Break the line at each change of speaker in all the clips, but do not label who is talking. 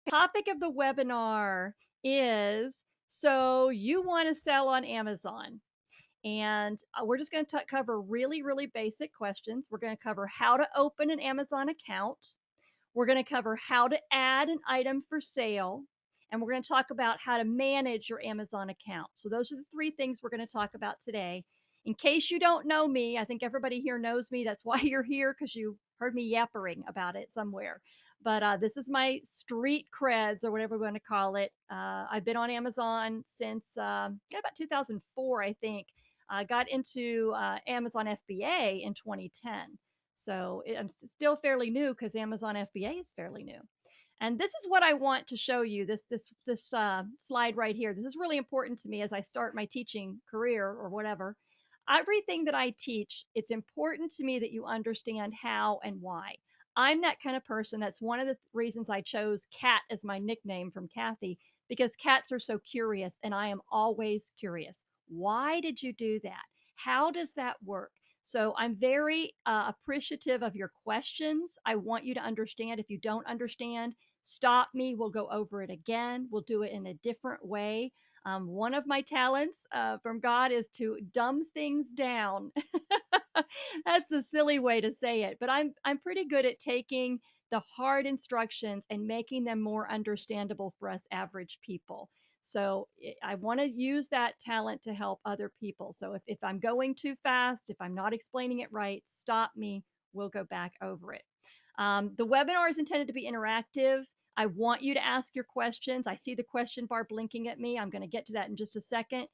Topic of the webinar is, so you want to sell on Amazon. And we're just going to cover really, really basic questions. We're going to cover how to open an Amazon account. We're going to cover how to add an item for sale. And we're going to talk about how to manage your Amazon account. So, those are the three things we're going to talk about today. In case you don't know me, I think everybody here knows me. That's why you're here, because you heard me yappering about it somewhere. But this is my street creds, or whatever we want to call it. I've been on Amazon since about 2004, I think. I got into Amazon FBA in 2010. So I'm still fairly new because Amazon FBA is fairly new. And this is what I want to show you. This slide right here. This is really important to me as I start my teaching career or whatever. Everything that I teach, it's important to me that you understand how and why. I'm that kind of person. That's one of the reasons I chose Cat as my nickname from Kathy, because cats are so curious, and I am always curious. Why did you do that? How does that work? So I'm very appreciative of your questions. I want you to understand. If you don't understand, stop me. We'll go over it again. We'll do it in a different way. One of my talents from God is to dumb things down. That's a silly way to say it, but I'm pretty good at taking the hard instructions and making them more understandable for us average people. So I want to use that talent to help other people. So if I'm going too fast, if I'm not explaining it right, stop me. We'll go back over it. The webinar is intended to be interactive. I want you to ask your questions. I see the question bar blinking at me. I'm going to get to that in just a second.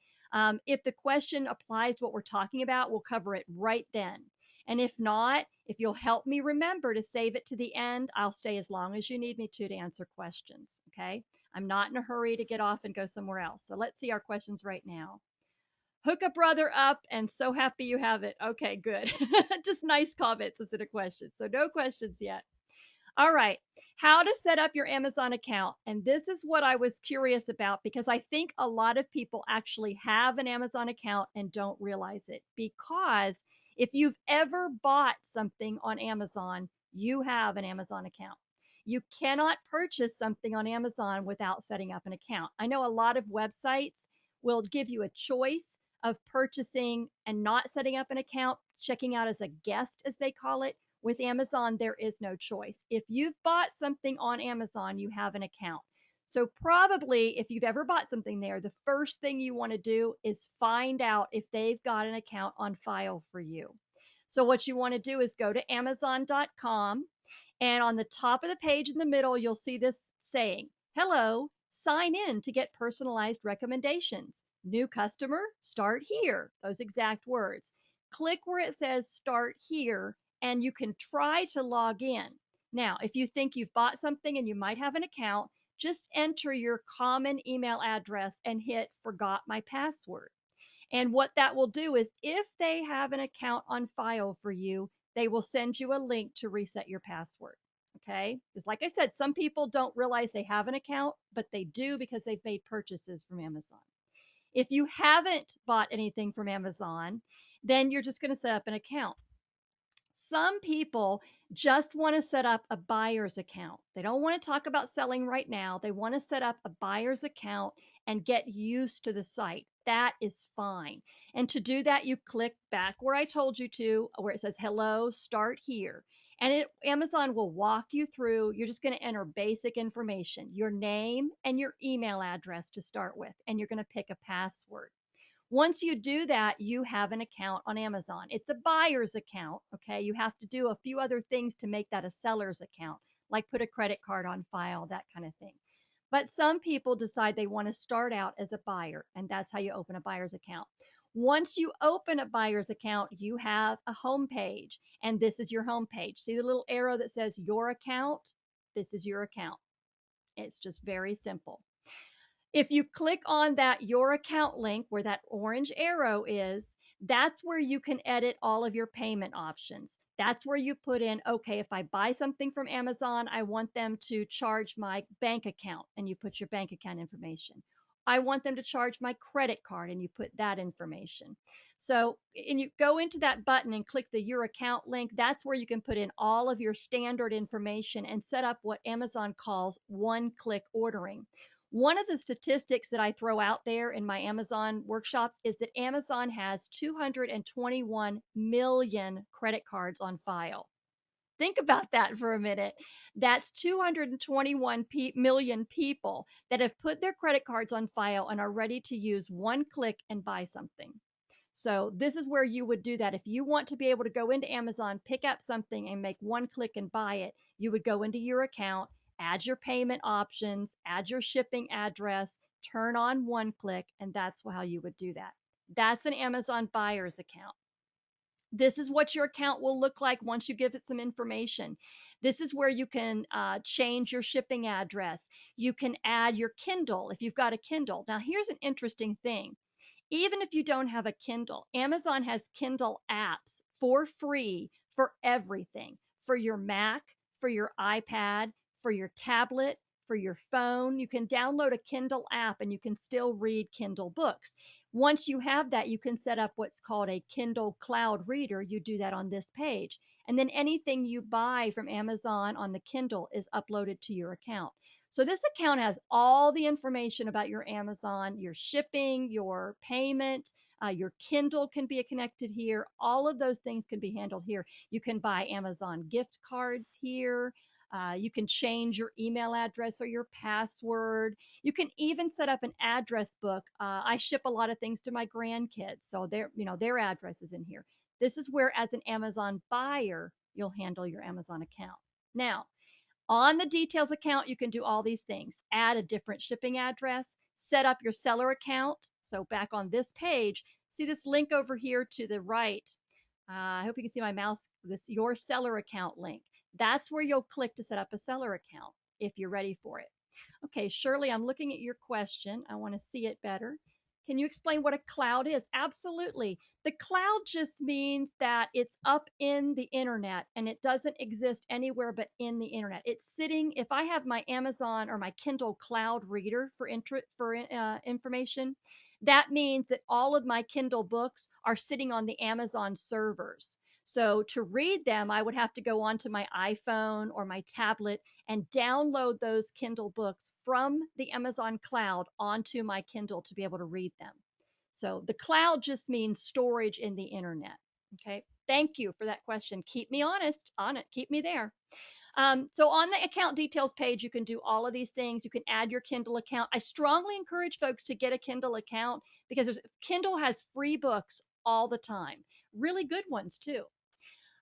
If the question applies to what we're talking about, we'll cover it right then. And if not, if you'll help me remember to save it to the end, I'll stay as long as you need me to answer questions. Okay. I'm not in a hurry to get off and go somewhere else. So let's see our questions right now. Hook a brother up, and so happy you have it. Okay, good. Just nice comments instead of questions. So no questions yet. All right. How to set up your Amazon account. And this is what I was curious about, because I think a lot of people actually have an Amazon account and don't realize it. Because if you've ever bought something on Amazon, you have an Amazon account. You cannot purchase something on Amazon without setting up an account. I know a lot of websites will give you a choice of purchasing and not setting up an account, checking out as a guest, as they call it. With Amazon, there is no choice. If you've bought something on Amazon, you have an account. So, probably if you've ever bought something there, the first thing you want to do is find out if they've got an account on file for you. So, what you want to do is go to Amazon.com, and on the top of the page in the middle, you'll see this saying, "Hello, sign in to get personalized recommendations. New customer, start here." Those exact words. Click where it says start here, and you can try to log in. Now, if you think you've bought something and you might have an account, just enter your common email address and hit forgot my password. And what that will do is, if they have an account on file for you, they will send you a link to reset your password. Okay? Because, like I said, some people don't realize they have an account, but they do because they've made purchases from Amazon. If you haven't bought anything from Amazon, then you're just going to set up an account. Some people just want to set up a buyer's account. They don't want to talk about selling right now. They want to set up a buyer's account and get used to the site. That is fine. And to do that, you click back where I told you to, where it says hello, start here. And Amazon will walk you through. You're just going to enter basic information, your name and your email address to start with, and you're going to pick a password. Once you do that, you have an account on Amazon. It's a buyer's account, okay? You have to do a few other things to make that a seller's account, like put a credit card on file, that kind of thing. But some people decide they want to start out as a buyer, and that's how you open a buyer's account. Once you open a buyer's account, you have a home page, and this is your home page. See the little arrow that says your account? This is your account. It's just very simple. If you click on that your account link where that orange arrow is, that's where you can edit all of your payment options. That's where you put in, okay, if I buy something from Amazon, I want them to charge my bank account, and you put your bank account information. I want them to charge my credit card, and you put that information. So, and you go into that button and click the Your Account link. That's where you can put in all of your standard information and set up what Amazon calls one-click ordering. One of the statistics that I throw out there in my Amazon workshops is that Amazon has 221 million credit cards on file. Think about that for a minute. That's 221 million people that have put their credit cards on file and are ready to use one click and buy something. So, this is where you would do that. If you want to be able to go into Amazon, pick up something, and make one click and buy it, you would go into your account, add your payment options, add your shipping address, turn on one click, and that's how you would do that. That's an Amazon buyer's account. This is what your account will look like once you give it some information. This is where you can change your shipping address. You can add your Kindle if you've got a Kindle. Now, here's an interesting thing. Even if you don't have a Kindle, Amazon has Kindle apps for free for everything, for your Mac, for your iPad, for your tablet, for your phone. You can download a Kindle app and you can still read Kindle books. Once you have that, you can set up what's called a Kindle Cloud Reader. You do that on this page. And then anything you buy from Amazon on the Kindle is uploaded to your account. So this account has all the information about your Amazon, your shipping, your payment, your Kindle can be connected here. All of those things can be handled here. You can buy Amazon gift cards here. You can change your email address or your password. You can even set up an address book. I ship a lot of things to my grandkids, so their address is in here. This is where, as an Amazon buyer, you'll handle your Amazon account. Now, on the details account, you can do all these things. Add a different shipping address, set up your seller account. So back on this page, see this link over here to the right. I hope you can see my mouse, this your seller account link. That's where you'll click to set up a seller account if you're ready for it. Okay, Shirley, I'm looking at your question. I want to see it better. Can you explain what a cloud is? Absolutely. The cloud just means that it's up in the internet and it doesn't exist anywhere but in the internet. It's sitting, if I have my Amazon or my Kindle Cloud Reader for information, that means that all of my Kindle books are sitting on the Amazon servers. So to read them, I would have to go onto my iPhone or my tablet and download those Kindle books from the Amazon cloud onto my Kindle to be able to read them. So the cloud just means storage in the internet. Okay. Thank you for that question. Keep me honest on it. Keep me there. So on the account details page, you can do all of these things. You can add your Kindle account. I strongly encourage folks to get a Kindle account because Kindle has free books all the time, really good ones too.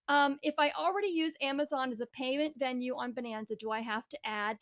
If I already use Amazon as a payment venue on Bonanza, do I have to add?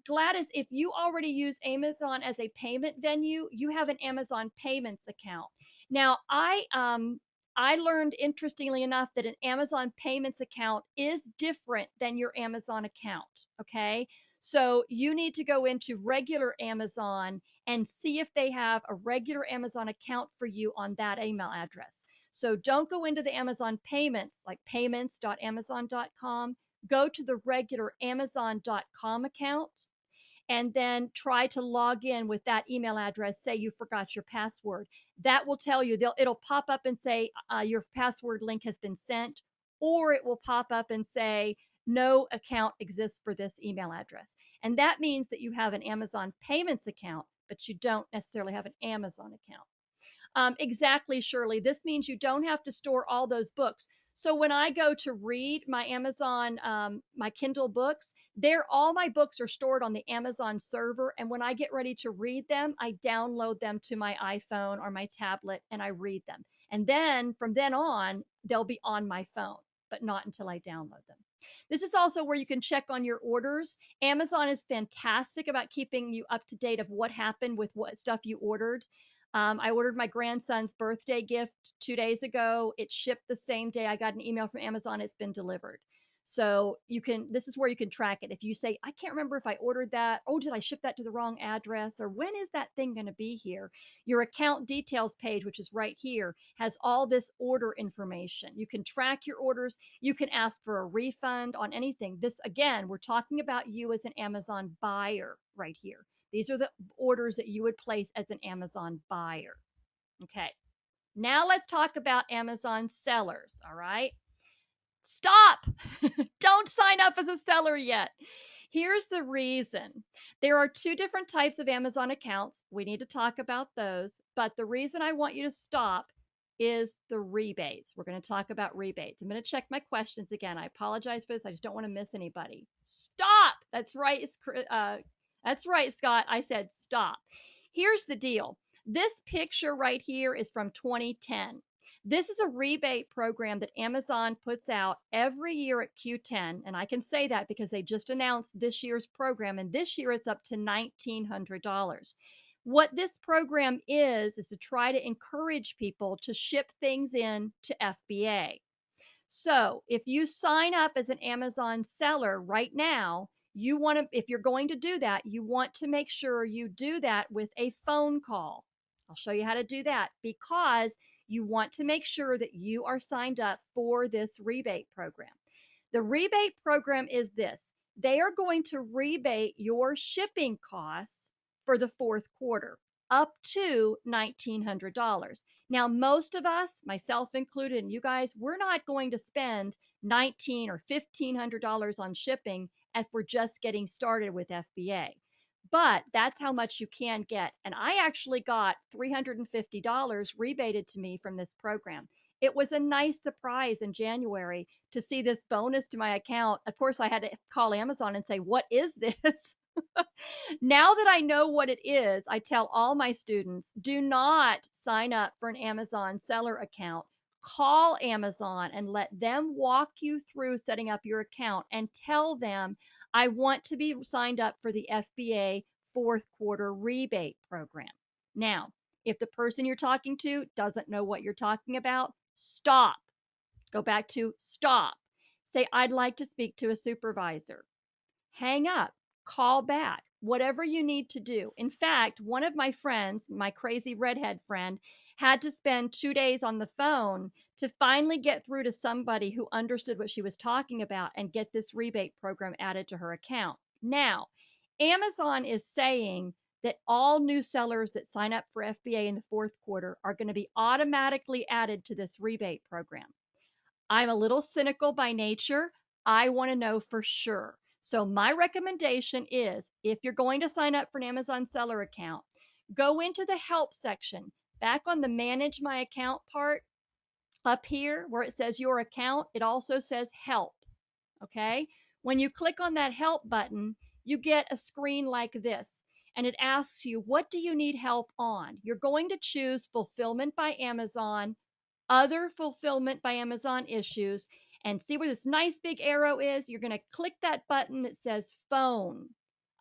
Gladys, if you already use Amazon as a payment venue, you have an Amazon Payments account. Now, I learned interestingly enough that an Amazon Payments account is different than your Amazon account. Okay, so you need to go into regular Amazon and see if they have a regular Amazon account for you on that email address. So don't go into the Amazon payments like payments.amazon.com. Go to the regular amazon.com account and then try to log in with that email address. Say you forgot your password. That will tell you, it'll pop up and say your password link has been sent, or it will pop up and say no account exists for this email address. And that means that you have an Amazon payments account, but you don't necessarily have an Amazon account. Exactly, Shirley. This means you don't have to store all those books. So when I go to read my Amazon, my Kindle books, all my books are stored on the Amazon server. And when I get ready to read them, I download them to my iPhone or my tablet and I read them. And then from then on, they'll be on my phone, but not until I download them. This is also where you can check on your orders. Amazon is fantastic about keeping you up to date of what happened with what stuff you ordered. I ordered my grandson's birthday gift 2 days ago. It shipped the same day. I got an email from Amazon. It's been delivered. So this is where you can track it. If you say, I can't remember if I ordered that. Oh, did I ship that to the wrong address? Or when is that thing going to be here? Your account details page, which is right here, has all this order information. You can track your orders. You can ask for a refund on anything. This, again, we're talking about you as an Amazon buyer right here. These are the orders that you would place as an Amazon buyer. Okay. Now let's talk about Amazon sellers. All right. Stop! Don't sign up as a seller yet. Here's the reason. There are two different types of Amazon accounts. We need to talk about those. But the reason I want you to stop is the rebates. We're going to talk about rebates. I'm going to check my questions again. I apologize for this. I just don't want to miss anybody. Stop! That's right. That's right, Scott. I said stop. Here's the deal. This picture right here is from 2010. This is a rebate program that Amazon puts out every year at Q10. And I can say that because they just announced this year's program. And this year it's up to $1,900. What this program is to try to encourage people to ship things in to FBA. So if you sign up as an Amazon seller right now, if you're going to do that, you want to make sure you do that with a phone call. I'll show you how to do that because you want to make sure that you are signed up for this rebate program. The rebate program is this. They are going to rebate your shipping costs for the fourth quarter up to $1,900. Now, most of us, myself included, and you guys, we're not going to spend $1,900 or $1,500 on shipping if we're just getting started with FBA. But that's how much you can get. And I actually got $350 rebated to me from this program. It was a nice surprise in January to see this bonus to my account. Of course, I had to call Amazon and say, what is this? Now that I know what it is, I tell all my students, do not sign up for an Amazon seller account. Call Amazon and let them walk you through setting up your account and tell them, I want to be signed up for the FBA fourth quarter rebate program. Now, if the person you're talking to doesn't know what you're talking about, stop. Go back to stop. Say, I'd like to speak to a supervisor. Hang up. Call back. Whatever you need to do. In fact, one of my friends, my crazy redhead friend, had to spend 2 days on the phone to finally get through to somebody who understood what she was talking about and get this rebate program added to her account. Now, Amazon is saying that all new sellers that sign up for FBA in the fourth quarter are going to be automatically added to this rebate program. I'm a little cynical by nature. I want to know for sure. So my recommendation is, if you're going to sign up for an Amazon seller account, go into the help section. Back on the manage my account part up here where it says your account, it also says help. Okay. When you click on that help button, you get a screen like this and it asks you, what do you need help on? You're going to choose fulfillment by Amazon, other fulfillment by Amazon issues, and see where this nice big arrow is. You're going to click that button that says phone.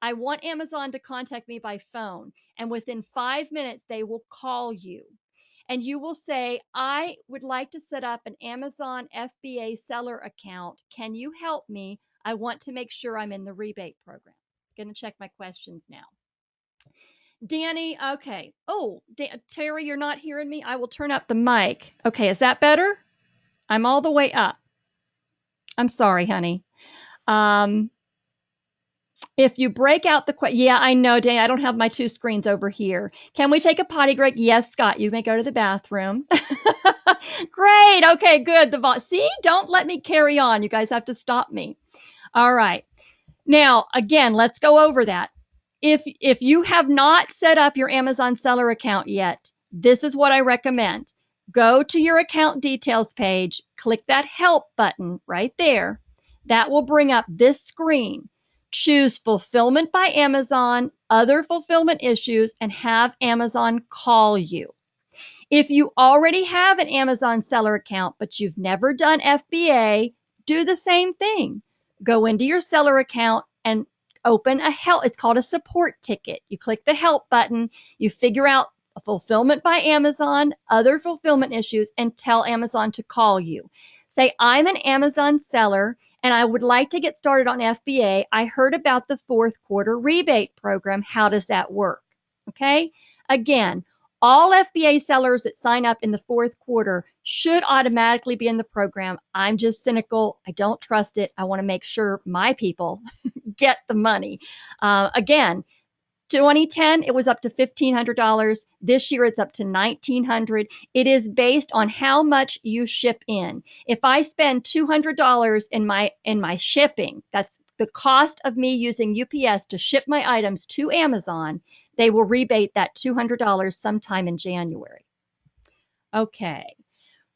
I want Amazon to contact me by phone. And within 5 minutes, they will call you. And you will say, I would like to set up an Amazon FBA seller account. Can you help me? I want to make sure I'm in the rebate program. Going to check my questions now. Danny, okay. Oh, Terry, you're not hearing me? I will turn up the mic. Okay, is that better? I'm all the way up. I'm sorry, honey. If you break out the yeah, I know, Danny, I don't have my two screens over here. Can we take a potty break? Yes, Scott, you may go to the bathroom. Great. Okay, good. See, don't let me carry on. You guys have to stop me. All right. Now, again, let's go over that. If you have not set up your Amazon seller account yet, this is what I recommend. Go to your account details page, click that help button right there. That will bring up this screen. Choose fulfillment by Amazon, other fulfillment issues, and have Amazon call you. If you already have an Amazon seller account, but you've never done FBA, do the same thing. Go into your seller account and open a help. It's called a support ticket. You click the help button, you figure out a fulfillment by Amazon, other fulfillment issues, and tell Amazon to call you. Say, I'm an Amazon seller and I would like to get started on FBA. I heard about the fourth quarter rebate program. How does that work? Okay. Again, all FBA sellers that sign up in the fourth quarter should automatically be in the program. I'm just cynical. I don't trust it. I want to make sure my people get the money. Again, 2010, it was up to $1,500. This year, it's up to $1,900. It is based on how much you ship in. If I spend $200 in my shipping, that's the cost of me using UPS to ship my items to Amazon, they will rebate that $200 sometime in January. Okay.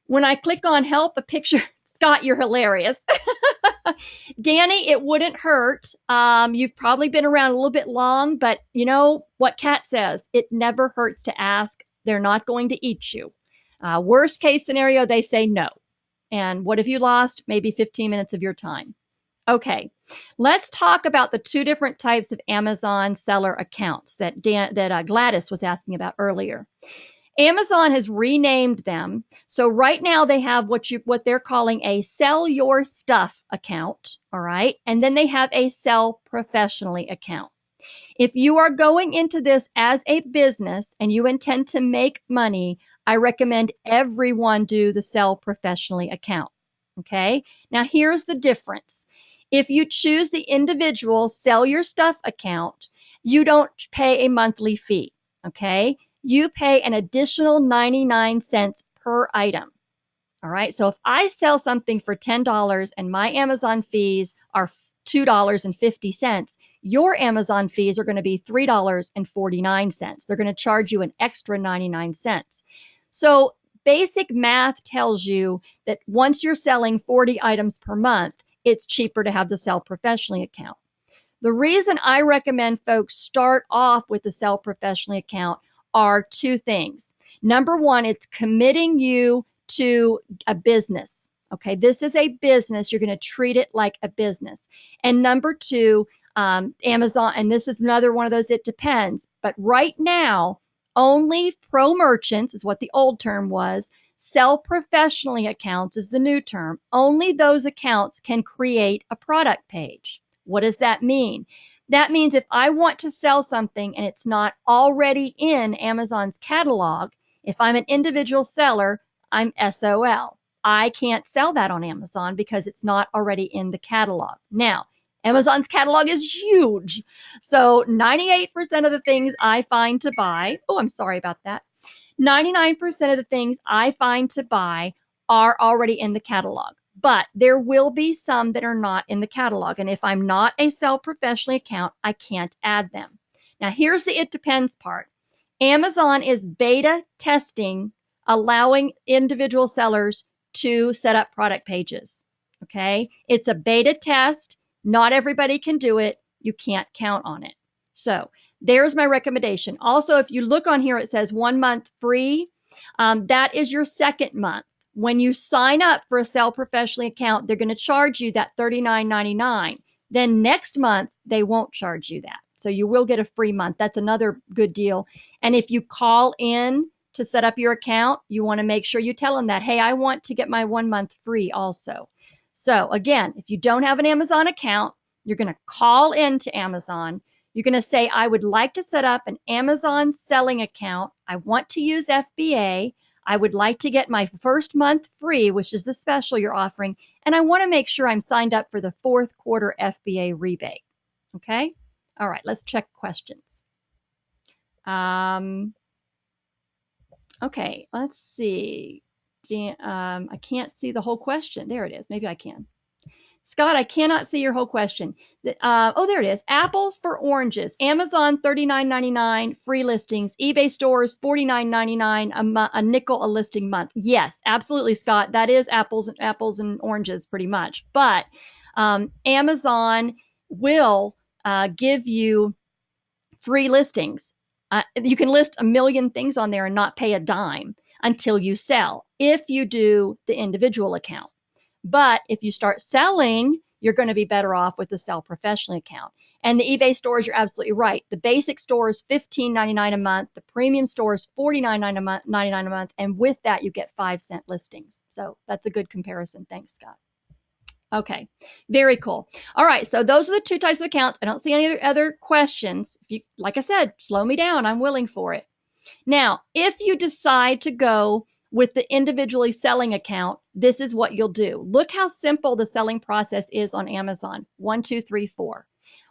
When I click on help, a picture, Scott, you're hilarious. Danny, it wouldn't hurt. You've probably been around a little bit long, but you know what Kat says, it never hurts to ask. They're not going to eat you. Worst case scenario, they say no. And what have you lost? Maybe 15 minutes of your time. Okay, let's talk about the two different types of Amazon seller accounts that Gladys was asking about earlier. Amazon has renamed them. So right now they have what they're calling a sell your stuff account, all right? And then they have a sell professionally account. If you are going into this as a business and you intend to make money, I recommend everyone do the sell professionally account. Okay? Now here's the difference. If you choose the individual sell your stuff account, you don't pay a monthly fee. Okay? You pay an additional 99 cents per item. All right. So if I sell something for $10 and my Amazon fees are $2.50, your Amazon fees are going to be $3.49. They're going to charge you an extra 99 cents. So basic math tells you that once you're selling 40 items per month, it's cheaper to have the sell professionally account. The reason I recommend folks start off with the sell professionally account are two things. Number one, it's committing you to a business. Okay, this is a business. You're going to treat it like a business. And number two, Amazon, and this is another one of those, it depends. But right now, only pro merchants is what the old term was. Sell professionally accounts is the new term. Only those accounts can create a product page. What does that mean? That means if I want to sell something and it's not already in Amazon's catalog, if I'm an individual seller, I'm SOL. I can't sell that on Amazon because it's not already in the catalog. Now, Amazon's catalog is huge. So 98% of the things I find to buy, oh, I'm sorry about that. 99% of the things I find to buy are already in the catalog. But there will be some that are not in the catalog. And if I'm not a sell professionally account, I can't add them. Now, here's the it depends part. Amazon is beta testing, allowing individual sellers to set up product pages. Okay? It's a beta test. Not everybody can do it. You can't count on it. So there's my recommendation. Also, if you look on here, it says 1 month free. That is your second month. When you sign up for a sell professionally account, they're going to charge you that $39.99. Then next month, they won't charge you that. So you will get a free month. That's another good deal. And if you call in to set up your account, you want to make sure you tell them that, hey, I want to get my 1 month free also. So again, if you don't have an Amazon account, you're going to call into Amazon. You're going to say, I would like to set up an Amazon selling account. I want to use FBA. I would like to get my first month free, which is the special you're offering. And I want to make sure I'm signed up for the fourth quarter FBA rebate. Okay? All right, let's check questions. Okay, let's see. I can't see the whole question. There it is. Maybe I can. Scott, I cannot see your whole question. Oh, there it is. Apples for oranges. Amazon, $39.99, free listings. eBay stores, $49.99, a nickel a listing month. Yes, absolutely, Scott. That is apples and oranges pretty much. But Amazon will give you free listings. You can list a million things on there and not pay a dime until you sell, if you do the individual account. But if you start selling, you're going to be better off with the sell professionally account. And the eBay stores, you're absolutely right. The basic store is $15.99 a month. The premium store is $49.99 a month. And with that, you get 5-cent listings. So that's a good comparison. Thanks, Scott. Okay, very cool. All right, so those are the two types of accounts. I don't see any other questions. If you, like I said, slow me down. I'm willing for it. Now, if you decide to go with the individually selling account, this is what you'll do. Look how simple the selling process is on Amazon. 1, 2, 3, 4.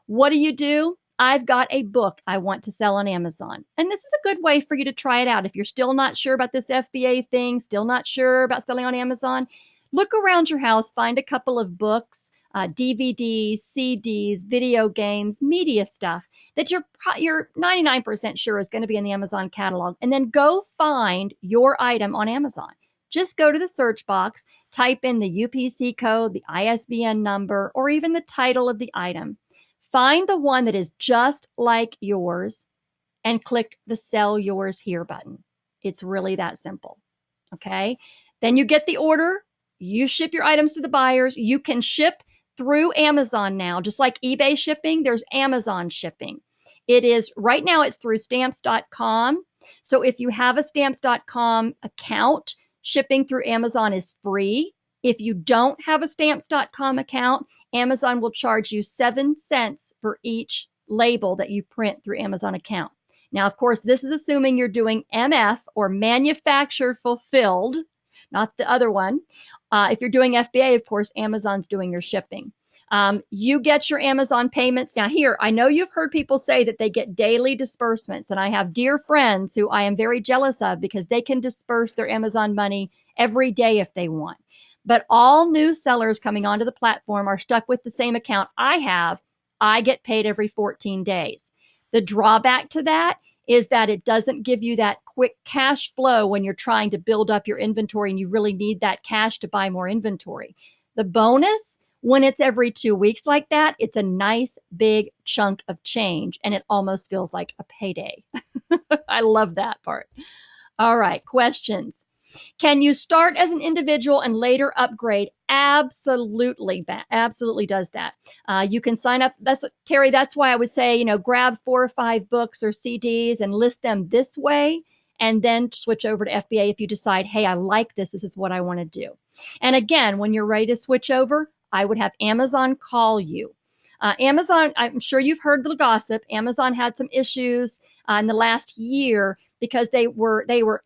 What do? I've got a book I want to sell on Amazon. And this is a good way for you to try it out. If you're still not sure about this FBA thing, still not sure about selling on Amazon, look around your house, find a couple of books, DVDs, CDs, video games, media stuff that you're 99% sure is going to be in the Amazon catalog, and then go find your item on Amazon. Just go to the search box, type in the UPC code, the ISBN number, or even the title of the item. Find the one that is just like yours and click the Sell Yours Here button. It's really that simple. Okay? Then you get the order, you ship your items to the buyers. You can ship through Amazon now, just like eBay shipping, there's Amazon shipping. It is right now, it's through stamps.com. So if you have a stamps.com account, shipping through Amazon is free. If you don't have a stamps.com account, Amazon will charge you 7 cents for each label that you print through Amazon account. Now, of course, this is assuming you're doing MF or manufacturer fulfilled, not the other one. If you're doing FBA, of course, Amazon's doing your shipping. You get your Amazon payments. Now here, I know you've heard people say that they get daily disbursements, and I have dear friends who I am very jealous of because they can disperse their Amazon money every day if they want. But all new sellers coming onto the platform are stuck with the same account I have. I get paid every 14 days. The drawback to that is that it doesn't give you that quick cash flow when you're trying to build up your inventory and you really need that cash to buy more inventory. The bonus, when it's every 2 weeks like that, it's a nice big chunk of change and it almost feels like a payday. I love that part. All right, questions. Can you start as an individual and later upgrade? Absolutely, absolutely does that. You can sign up. That's Terry. That's why I would say, grab 4 or 5 books or CDs and list them this way, and then switch over to FBA if you decide, hey, I like this. This is what I want to do. And again, when you're ready to switch over, I would have Amazon call you. Amazon, I'm sure you've heard the gossip. Amazon had some issues in the last year because they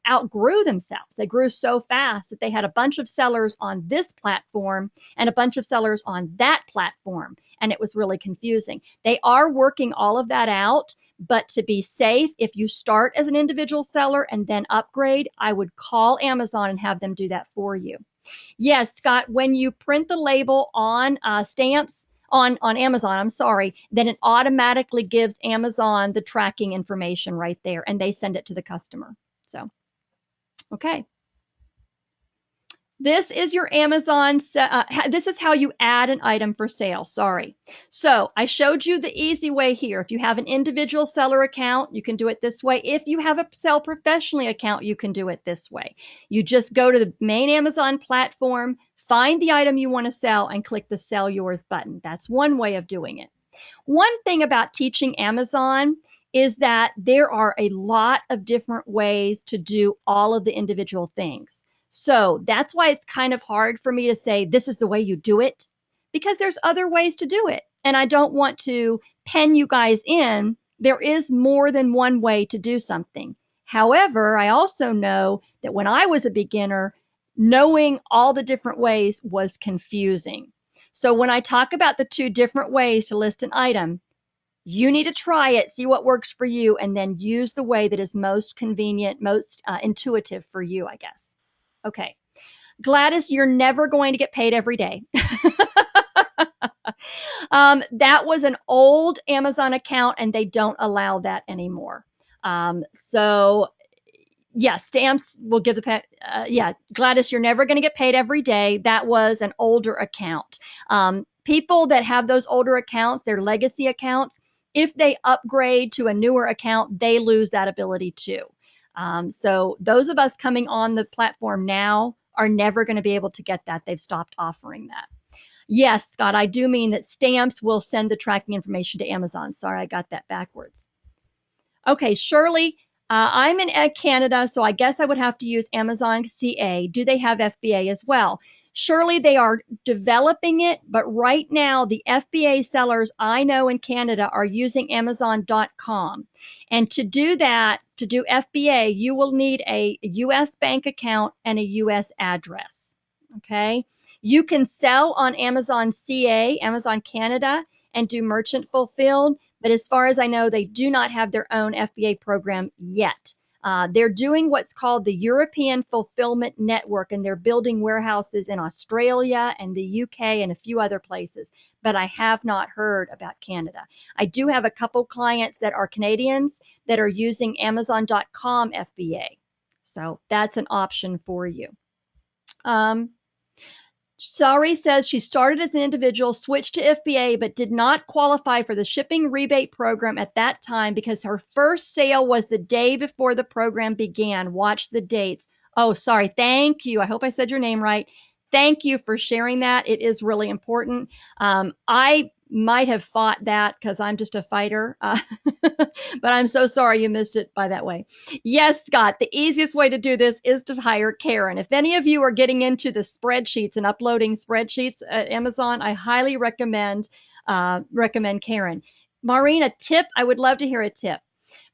outgrew themselves. They grew so fast that they had a bunch of sellers on this platform and a bunch of sellers on that platform, and it was really confusing. They are working all of that out, but to be safe, if you start as an individual seller and then upgrade, I would call Amazon and have them do that for you. Yes, Scott, when you print the label on stamps, on Amazon, then it automatically gives Amazon the tracking information right there, and they send it to the customer. So, okay. This is your Amazon, this is how you add an item for sale, sorry. So I showed you the easy way here. If you have an individual seller account, you can do it this way. If you have a Sell Professionally account, you can do it this way. You just go to the main Amazon platform, find the item you want to sell, and click the Sell Yours button. That's one way of doing it. One thing about teaching Amazon is that there are a lot of different ways to do all of the individual things. So that's why it's kind of hard for me to say this is the way you do it, because there's other ways to do it. And I don't want to pen you guys in. There is more than one way to do something. However, I also know that when I was a beginner, knowing all the different ways was confusing. So when I talk about the 2 different ways to list an item, you need to try it, see what works for you, and then use the way that is most convenient, most intuitive for you, I guess. Okay. Gladys, you're never going to get paid every day. That was an old Amazon account, and they don't allow that anymore. So yeah, stamps will give the pay. Yeah, Gladys, you're never going to get paid every day. That was an older account. People that have those older accounts, their legacy accounts, if they upgrade to a newer account, they lose that ability too. So those of us coming on the platform now are never going to be able to get that. They've stopped offering that. Yes, Scott, I do mean that stamps will send the tracking information to Amazon. Sorry, I got that backwards. Okay, Shirley, I'm in Canada, so I guess I would have to use Amazon CA. Do they have FBA as well? Surely they are developing it, but right now the FBA sellers I know in Canada are using Amazon.com. And to do that, to do FBA, you will need a US bank account and a US address. Okay. You can sell on Amazon CA, Amazon Canada, and do merchant fulfilled. But as far as I know, they do not have their own FBA program yet. They're doing what's called the European Fulfillment Network, and they're building warehouses in Australia and the UK and a few other places. But I have not heard about Canada. I do have a couple clients that are Canadians that are using Amazon.com FBA. So that's an option for you. Sari says she started as an individual, switched to FBA, but did not qualify for the shipping rebate program at that time because her first sale was the day before the program began. Watch the dates. Oh, sorry. Thank you. I hope I said your name right. Thank you for sharing that. It is really important. I might have fought that because I'm just a fighter, but I'm so sorry you missed it by that way. Yes, Scott, the easiest way to do this is to hire Karen. If any of you are getting into the spreadsheets and uploading spreadsheets at Amazon, I highly recommend Karen. Maureen, a tip, I would love to hear a tip.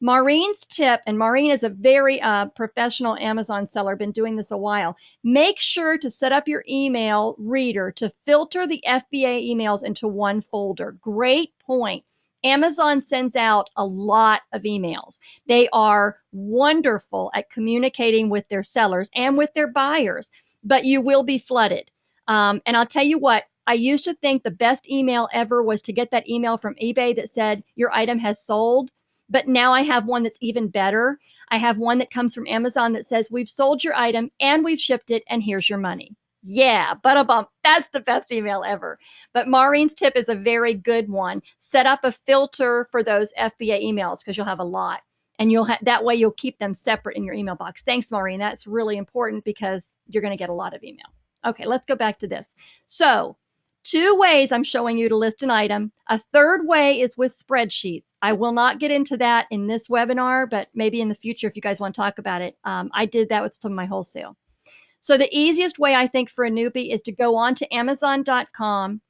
Maureen's tip, and Maureen is a very professional Amazon seller, been doing this a while. Make sure to set up your email reader to filter the FBA emails into one folder. Great point. Amazon sends out a lot of emails. They are wonderful at communicating with their sellers and with their buyers, but you will be flooded. And I'll tell you what, I used to think the best email ever was to get that email from eBay that said your item has sold. But now I have one that's even better. I have one that comes from Amazon that says, we've sold your item and we've shipped it and here's your money. Yeah, bump. That's the best email ever. But Maureen's tip is a very good one. Set up a filter for those FBA emails because you'll have a lot. And that way you'll keep them separate in your email box. Thanks, Maureen. That's really important because you're going to get a lot of email. Okay, let's go back to this. So 2 ways I'm showing you to list an item. A third way is with spreadsheets. I will not get into that in this webinar, but maybe in the future if you guys want to talk about it. I did that with some of my wholesale. So the easiest way I think for a newbie is to go on to Amazon.com,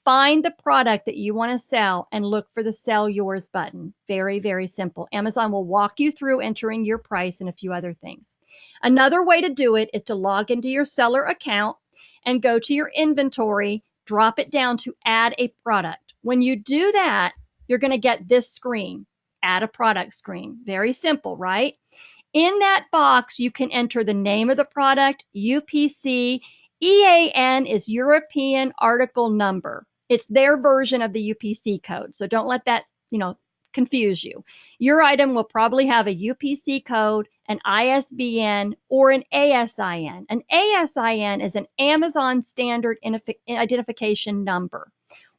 find the product that you want to sell, and look for the Sell Yours button. Very, very simple. Amazon will walk you through entering your price and a few other things. Another way to do it is to log into your seller account and go to your inventory, drop it down to add a product. When you do that, you're going to get this screen, add a product screen. Very simple, right? In that box, you can enter the name of the product, UPC. EAN is European Article Number. It's their version of the UPC code. So don't let that, confuse you. Your item will probably have a UPC code, an ISBN, or an ASIN. An ASIN is an Amazon Standard Identification Number.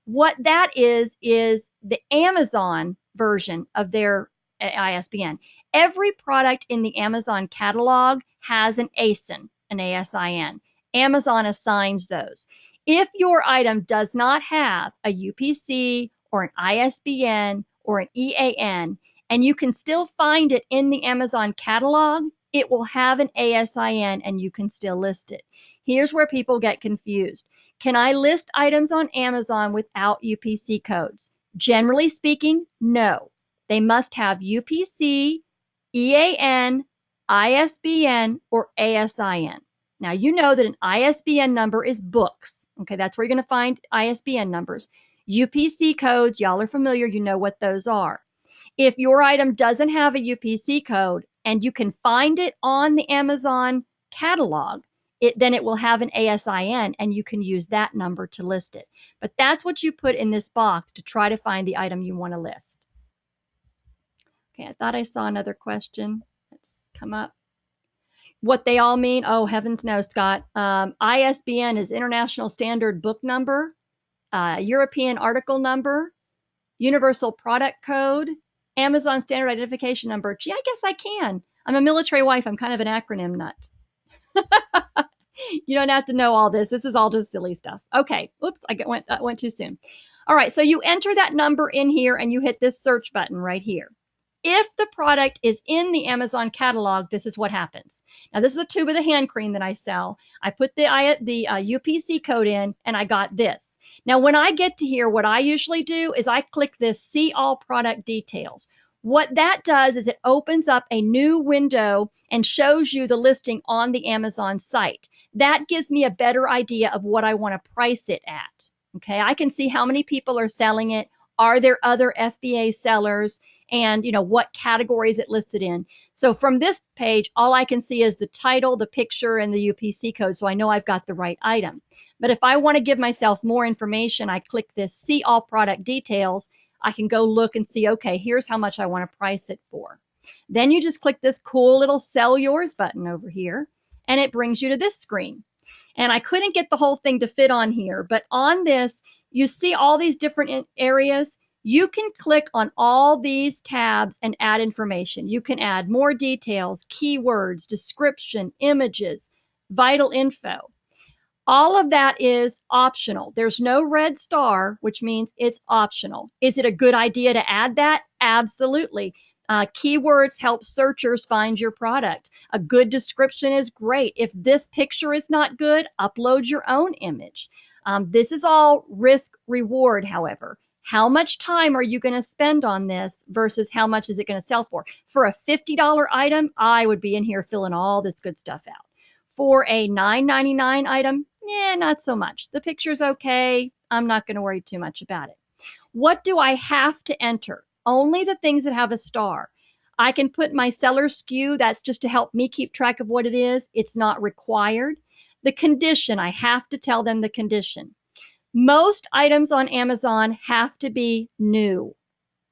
What that is the Amazon version of their ISBN. Every product in the Amazon catalog has an ASIN, an ASIN. Amazon assigns those. If your item does not have a UPC or an ISBN or an EAN, and you can still find it in the Amazon catalog, it will have an ASIN and you can still list it. Here's where people get confused. Can I list items on Amazon without UPC codes? Generally speaking, no. They must have UPC, EAN, ISBN, or ASIN. Now, you know that an ISBN number is books. Okay, that's where you're going to find ISBN numbers. UPC codes, y'all are familiar, you know what those are. If your item doesn't have a UPC code and you can find it on the Amazon catalog, then it will have an ASIN and you can use that number to list it. But that's what you put in this box to try to find the item you want to list. Okay, I thought I saw another question. Let's come up. What they all mean? Oh, heavens no, Scott. ISBN is International Standard Book Number, European Article Number, Universal Product Code, Amazon Standard Identification Number. Gee, I guess I can. I'm a military wife. I'm kind of an acronym nut. You don't have to know all this. This is all just silly stuff. Okay. Oops, I went too soon. All right. So you enter that number in here and you hit this search button right here. if the product is in the Amazon catalog, this is what happens. Now, this is a tube of the hand cream that I sell. I put the UPC code in, and I got this. Now, when I get to here, what I usually do is I click this See All Product Details. What that does is it opens up a new window and shows you the listing on the Amazon site. That gives me a better idea of what I want to price it at. Okay, I can see how many people are selling it. Are there other FBA sellers? And what categories it listed in. So from this page, all I can see is the title, the picture, and the UPC code, so I know I've got the right item. But if I want to give myself more information, I click this See All Product Details. I can go look and see, okay, here's how much I want to price it for. Then you just click this cool little Sell Yours button over here, and it brings you to this screen. And I couldn't get the whole thing to fit on here, but on this, you see all these different areas. You can click on all these tabs and add information. You can add more details, keywords, description, images, vital info. All of that is optional. There's no red star, which means it's optional. Is it a good idea to add that? Absolutely. Keywords help searchers find your product. A good description is great. If this picture is not good, upload your own image. This is all risk reward, however. How much time are you going to spend on this versus how much is it going to sell for? For a $50 item, I would be in here filling all this good stuff out. For a $9.99 item, not so much. The picture's okay. I'm not going to worry too much about it. What do I have to enter? Only the things that have a star. I can put my seller SKU. That's just to help me keep track of what it is. It's not required. The condition, I have to tell them the condition. Most items on Amazon have to be new,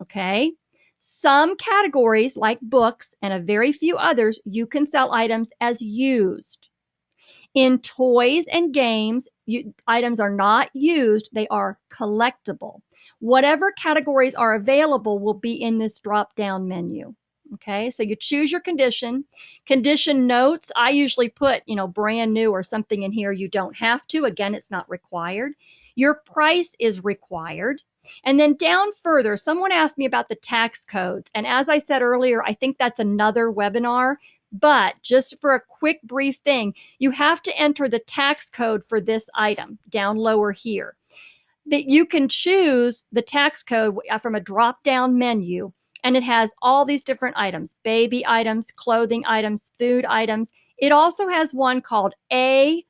okay? Some categories, like books and a very few others, you can sell items as used. In toys and games, items are not used, they are collectible. Whatever categories are available will be in this drop-down menu. Okay, so you choose your condition. Condition notes, I usually put, brand new or something in here. You don't have to. Again, it's not required. Your price is required. And then down further, someone asked me about the tax codes. And as I said earlier, I think that's another webinar. But just for a quick, brief thing, you have to enter the tax code for this item down lower here. That you can choose the tax code from a drop-down menu. And it has all these different items, baby items, clothing items, food items. It also has one called A_gen,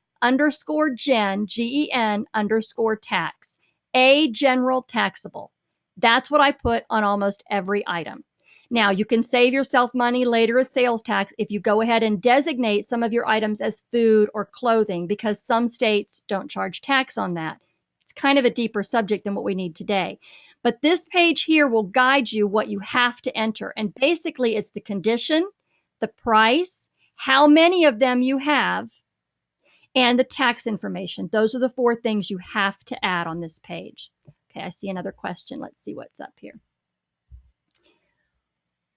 GEN_tax, A general taxable. That's what I put on almost every item. Now, you can save yourself money later as sales tax if you go ahead and designate some of your items as food or clothing, because some states don't charge tax on that. It's kind of a deeper subject than what we need today. But this page here will guide you what you have to enter. And basically, it's the condition, the price, how many of them you have, and the tax information. Those are the 4 things you have to add on this page. Okay, I see another question. Let's see what's up here.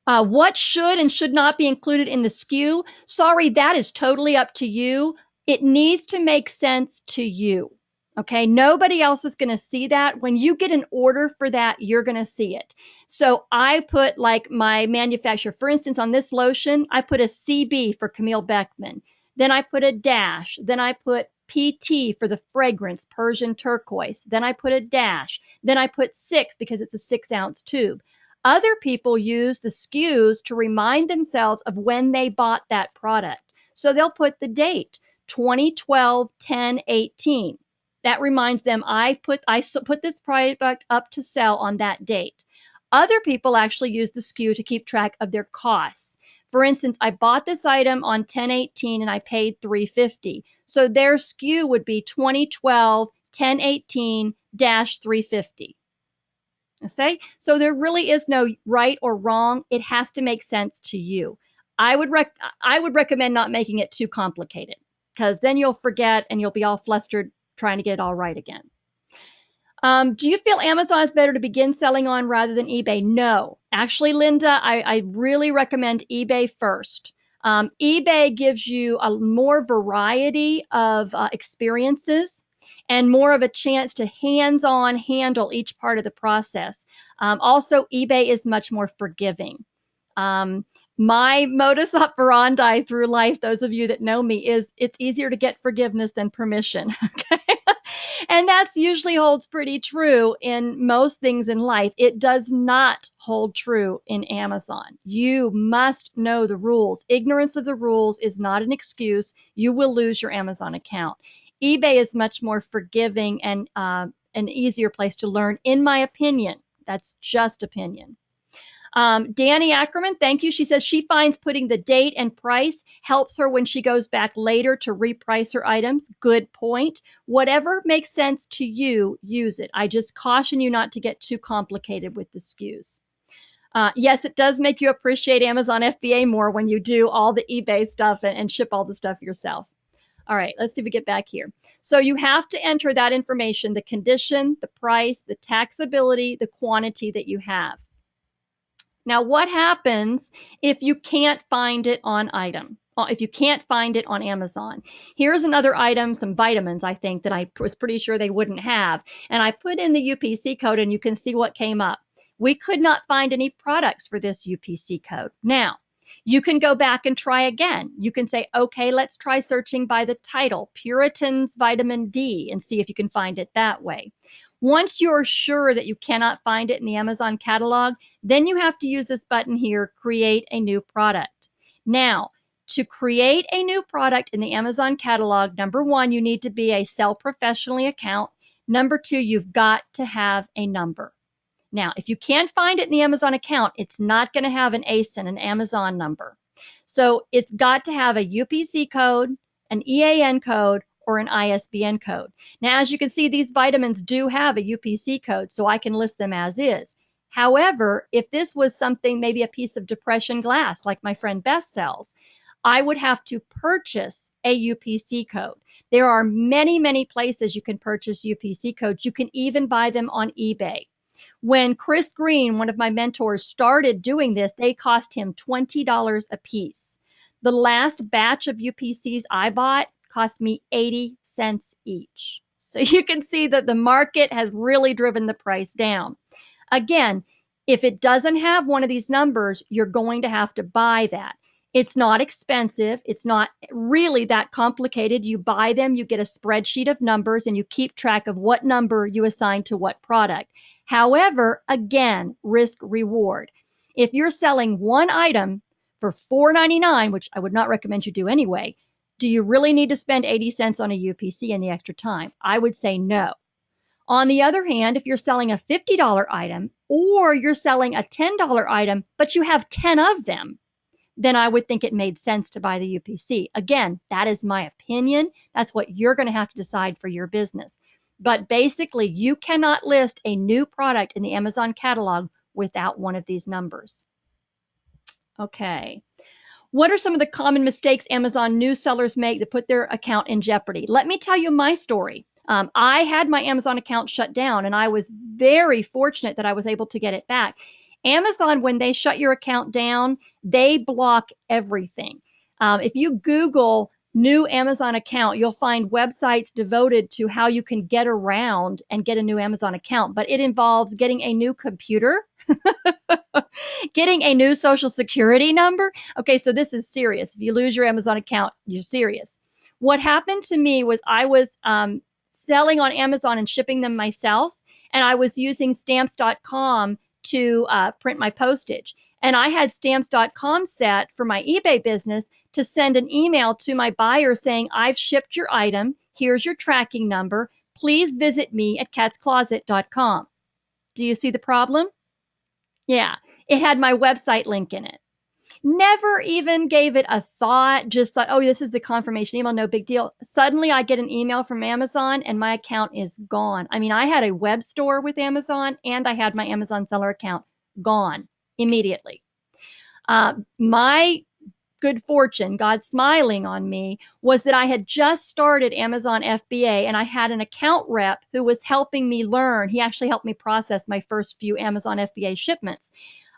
What should and should not be included in the SKU? Sorry, that is totally up to you. It needs to make sense to you. Okay, nobody else is going to see that. When you get an order for that, you're going to see it. So I put like my manufacturer, for instance, on this lotion, I put a CB for Camille Beckman. Then I put a dash. Then I put PT for the fragrance, Persian turquoise. Then I put a dash. Then I put 6 because it's a 6-ounce tube. Other people use the SKUs to remind themselves of when they bought that product. So they'll put the date, 2012-10-18. That reminds them I put this product up to sell on that date. Other people actually use the SKU to keep track of their costs. For instance, I bought this item on 10/18 and I paid $3.50. So their SKU would be 2012-10/18-350. Okay? So there really is no right or wrong. It has to make sense to you. I would recommend not making it too complicated, because then you'll forget and you'll be all flustered trying to get it all right again. Do you feel Amazon is better to begin selling on rather than eBay? No. Actually, Linda, I really recommend eBay first. eBay gives you a more variety of experiences and more of a chance to hands-on handle each part of the process. Also, eBay is much more forgiving. My modus operandi through life, those of you that know me, is it's easier to get forgiveness than permission. Okay. And that's usually holds pretty true in most things in life. It does not hold true in Amazon. You must know the rules. Ignorance of the rules is not an excuse. You will lose your Amazon account. eBay is much more forgiving and an easier place to learn, in my opinion. That's just opinion. Danny Ackerman, thank you. She says she finds putting the date and price helps her when she goes back later to reprice her items. Good point. Whatever makes sense to you, use it. I just caution you not to get too complicated with the SKUs. Yes, it does make you appreciate Amazon FBA more when you do all the eBay stuff and ship all the stuff yourself. All right, let's see if we get back here. So you have to enter that information, the condition, the price, the taxability, the quantity that you have. Now, what happens if you can't find it on item? If you can't find it on Amazon? Here's another item, some vitamins, I think, that I was pretty sure they wouldn't have. And I put in the UPC code and you can see what came up. We could not find any products for this UPC code. Now, you can go back and try again. You can say, okay, let's try searching by the title, Puritans Vitamin D, and see if you can find it that way. Once you're sure that you cannot find it in the Amazon catalog, then you have to use this button here, create a new product. Now, to create a new product in the Amazon catalog, number one, you need to be a Sell Professionally account. Number two, you've got to have a number. Now, if you can't find it in the Amazon account, it's not going to have an ASIN, an Amazon number. So it's got to have a UPC code, an EAN code, or an ISBN code. Now, as you can see, these vitamins do have a UPC code, so I can list them as is. However, if this was something, maybe a piece of depression glass, like my friend Beth sells, I would have to purchase a UPC code. There are many, many places you can purchase UPC codes. You can even buy them on eBay. When Chris Green, one of my mentors, started doing this, they cost him $20 a piece. The last batch of UPCs I bought cost me 80 cents each. So you can see that the market has really driven the price down. Again, if it doesn't have one of these numbers, you're going to have to buy that. It's not expensive. It's not really that complicated. You buy them, you get a spreadsheet of numbers, and you keep track of what number you assign to what product. However, again, risk reward. If you're selling one item for $4.99, which I would not recommend you do anyway, do you really need to spend 80 cents on a UPC in the extra time? I would say no. On the other hand, if you're selling a $50 item or you're selling a $10 item, but you have 10 of them, then I would think it made sense to buy the UPC. Again, that is my opinion. That's what you're going to have to decide for your business. But basically, you cannot list a new product in the Amazon catalog without one of these numbers. Okay. What are some of the common mistakes Amazon new sellers make that put their account in jeopardy? Let me tell you my story. I had my Amazon account shut down, and I was very fortunate that I was able to get it back. Amazon, when they shut your account down, they block everything. If you Google new Amazon account, you'll find websites devoted to how you can get around and get a new Amazon account, but it involves getting a new computer, getting a new social security number. Okay, so this is serious. If you lose your Amazon account, you're serious. What happened to me was I was selling on Amazon and shipping them myself, and I was using stamps.com to print my postage. And I had stamps.com set for my eBay business to send an email to my buyer saying, I've shipped your item. Here's your tracking number. Please visit me at catscloset.com. Do you see the problem? Yeah, it had my website link in it. Never even gave it a thought, just thought, oh, this is the confirmation email, no big deal. Suddenly I get an email from Amazon and my account is gone. I mean, I had a web store with Amazon and I had my Amazon seller account gone immediately. My good fortune, God smiling on me, was that I had just started Amazon FBA and I had an account rep who was helping me learn. He actually helped me process my first few Amazon FBA shipments.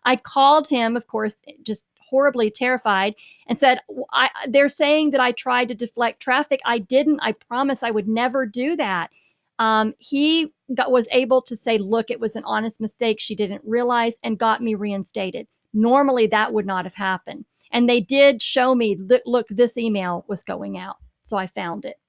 I called him, of course, just horribly terrified, and said, they're saying that I tried to deflect traffic. I didn't. I promise I would never do that. He was able to say, look, it was an honest mistake. She didn't realize, and got me reinstated. Normally that would not have happened. And they did show me, look, this email was going out. So I found it.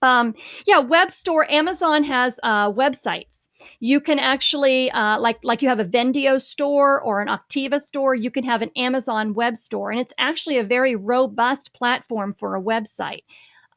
Yeah, web store. Amazon has websites. You can actually, like you have a Vendio store or an Optiva store, you can have an Amazon web store, and it's actually a very robust platform for a website.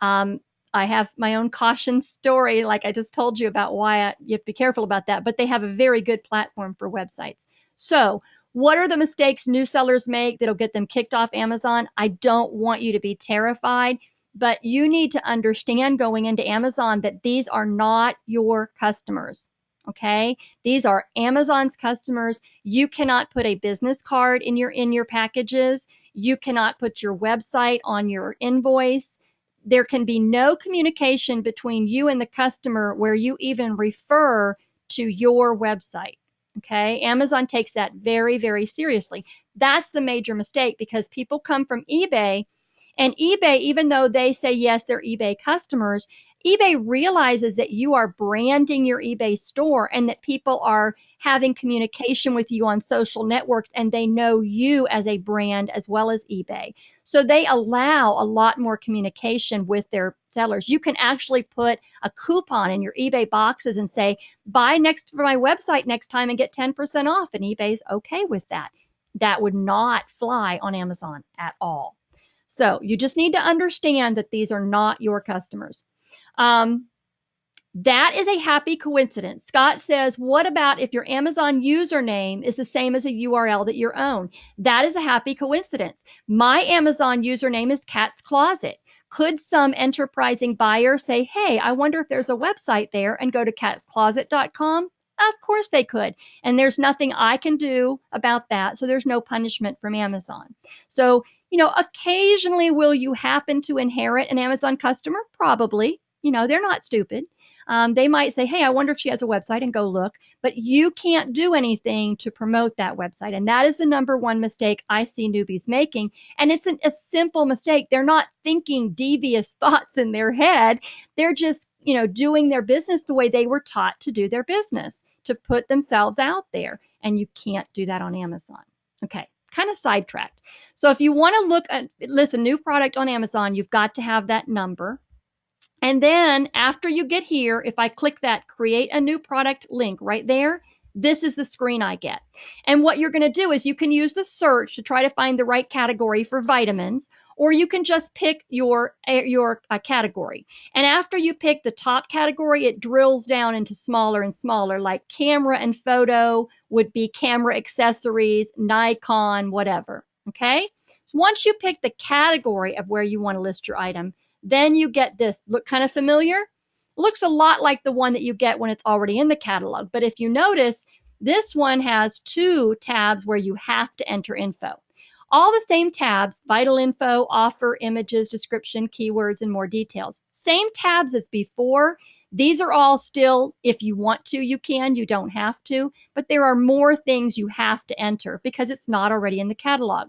Um, I have my own caution story, like I just told you about why you have to be careful about that, but they have a very good platform for websites. So, what are the mistakes new sellers make that'll get them kicked off Amazon? I don't want you to be terrified, but you need to understand going into Amazon that these are not your customers. Okay, these are Amazon's customers. You cannot put a business card in your packages. You cannot put your website on your invoice. There can be no communication between you and the customer where you even refer to your website. Okay, Amazon takes that very, very seriously. That's the major mistake, because people come from eBay, and eBay, even though they say, yes, they're eBay customers, eBay realizes that you are branding your eBay store and that people are having communication with you on social networks, and they know you as a brand as well as eBay. So they allow a lot more communication with their sellers. You can actually put a coupon in your eBay boxes and say, buy next for my website next time and get 10% off, and eBay's okay with that. That would not fly on Amazon at all. So you just need to understand that these are not your customers. That is a happy coincidence. Scott says, what about if your Amazon username is the same as a URL that you own? That is a happy coincidence. My Amazon username is Cat's Closet. Could some enterprising buyer say, hey, I wonder if there's a website there, and go to catscloset.com? Of course they could. And there's nothing I can do about that. So there's no punishment from Amazon. So, occasionally will you happen to inherit an Amazon customer? Probably. They're not stupid. They might say, hey, I wonder if she has a website, and go look. But you can't do anything to promote that website. And that is the number one mistake I see newbies making. And it's a simple mistake. They're not thinking devious thoughts in their head. They're just, doing their business the way they were taught to do their business, to put themselves out there. And you can't do that on Amazon. Okay, kind of sidetracked. So if you want to list a new product on Amazon, you've got to have that number. And then after you get here, if I click that create a new product link right there, this is the screen I get. And what you're going to do is you can use the search to try to find the right category for vitamins, or you can just pick your category. And after you pick the top category, it drills down into smaller and smaller, like camera and photo would be camera accessories, Nikon, whatever. Okay? So once you pick the category of where you want to list your item, then you get this. Look kind of familiar? Looks a lot like the one that you get when it's already in the catalog. But if you notice, this one has 2 tabs where you have to enter info. All the same tabs: vital info, offer, images, description, keywords, and more details. Same tabs as before. These are all still, if you want to, you can, you don't have to. But there are more things you have to enter because it's not already in the catalog.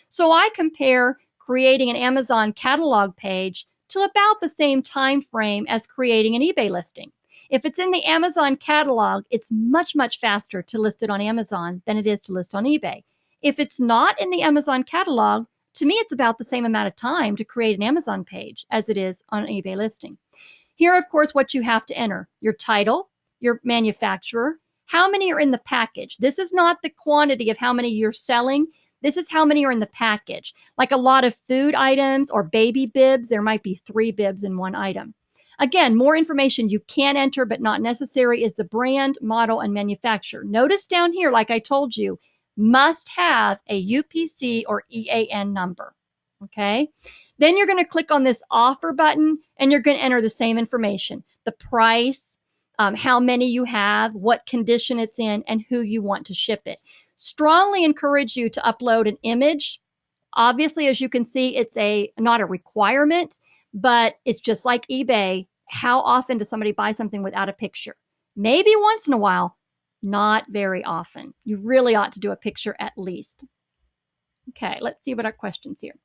So I compare creating an Amazon catalog page to about the same time frame as creating an eBay listing. If it's in the Amazon catalog, it's much, much faster to list it on Amazon than it is to list on eBay. If it's not in the Amazon catalog, to me, it's about the same amount of time to create an Amazon page as it is on an eBay listing. Here, of course, what you have to enter: your title, your manufacturer, how many are in the package. This is not the quantity of how many you're selling. This is how many are in the package. Like a lot of food items or baby bibs, there might be 3 bibs in one item. Again, more information you can enter but not necessary is the brand, model, and manufacturer. Notice down here, like I told you, must have a UPC or EAN number. Okay? Then you're going to click on this offer button, and you're going to enter the same information: the price, how many you have, what condition it's in, and who you want to ship it. Strongly encourage you to upload an image. Obviously, as you can see, it's not a requirement, but it's just like eBay. How often does somebody buy something without a picture? Maybe once in a while, not very often. You really ought to do a picture at least. Okay, let's see what our questions here.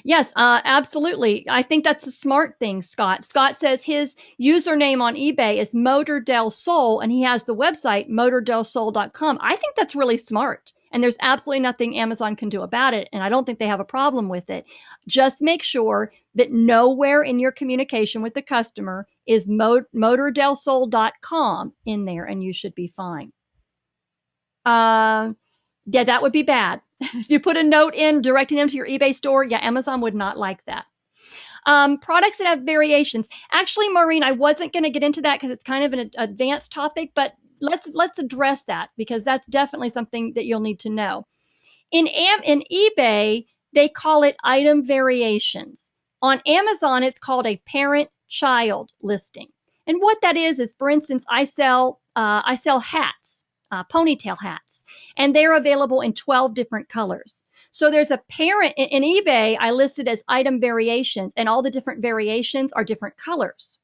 Yes, absolutely. I think that's a smart thing, Scott. Scott says his username on eBay is Motor Del Sol, and he has the website motordelsol.com. I think that's really smart. and there's absolutely nothing Amazon can do about it, and I don't think they have a problem with it. Just make sure that nowhere in your communication with the customer is motordelsol.com in there, and you should be fine. Yeah, that would be bad. If you put a note in directing them to your eBay store, yeah, Amazon would not like that. Products that have variations. Actually, Maureen, I wasn't going to get into that because it's kind of an advanced topic, but let's address that because that's definitely something that you'll need to know. In eBay, they call it item variations. On Amazon, it's called a parent-child listing. And what that is for instance, I sell hats, ponytail hats, and they're available in 12 different colors. So there's a parent in eBay, I listed as item variations, and all the different variations are different colors.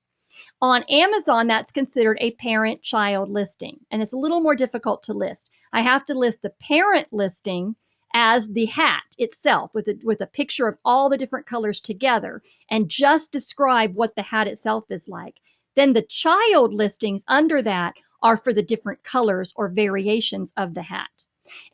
On Amazon, that's considered a parent-child listing, and it's a little more difficult to list. I have to list the parent listing as the hat itself with a picture of all the different colors together and just describe what the hat itself is like. Then the child listings under that are for the different colors or variations of the hat.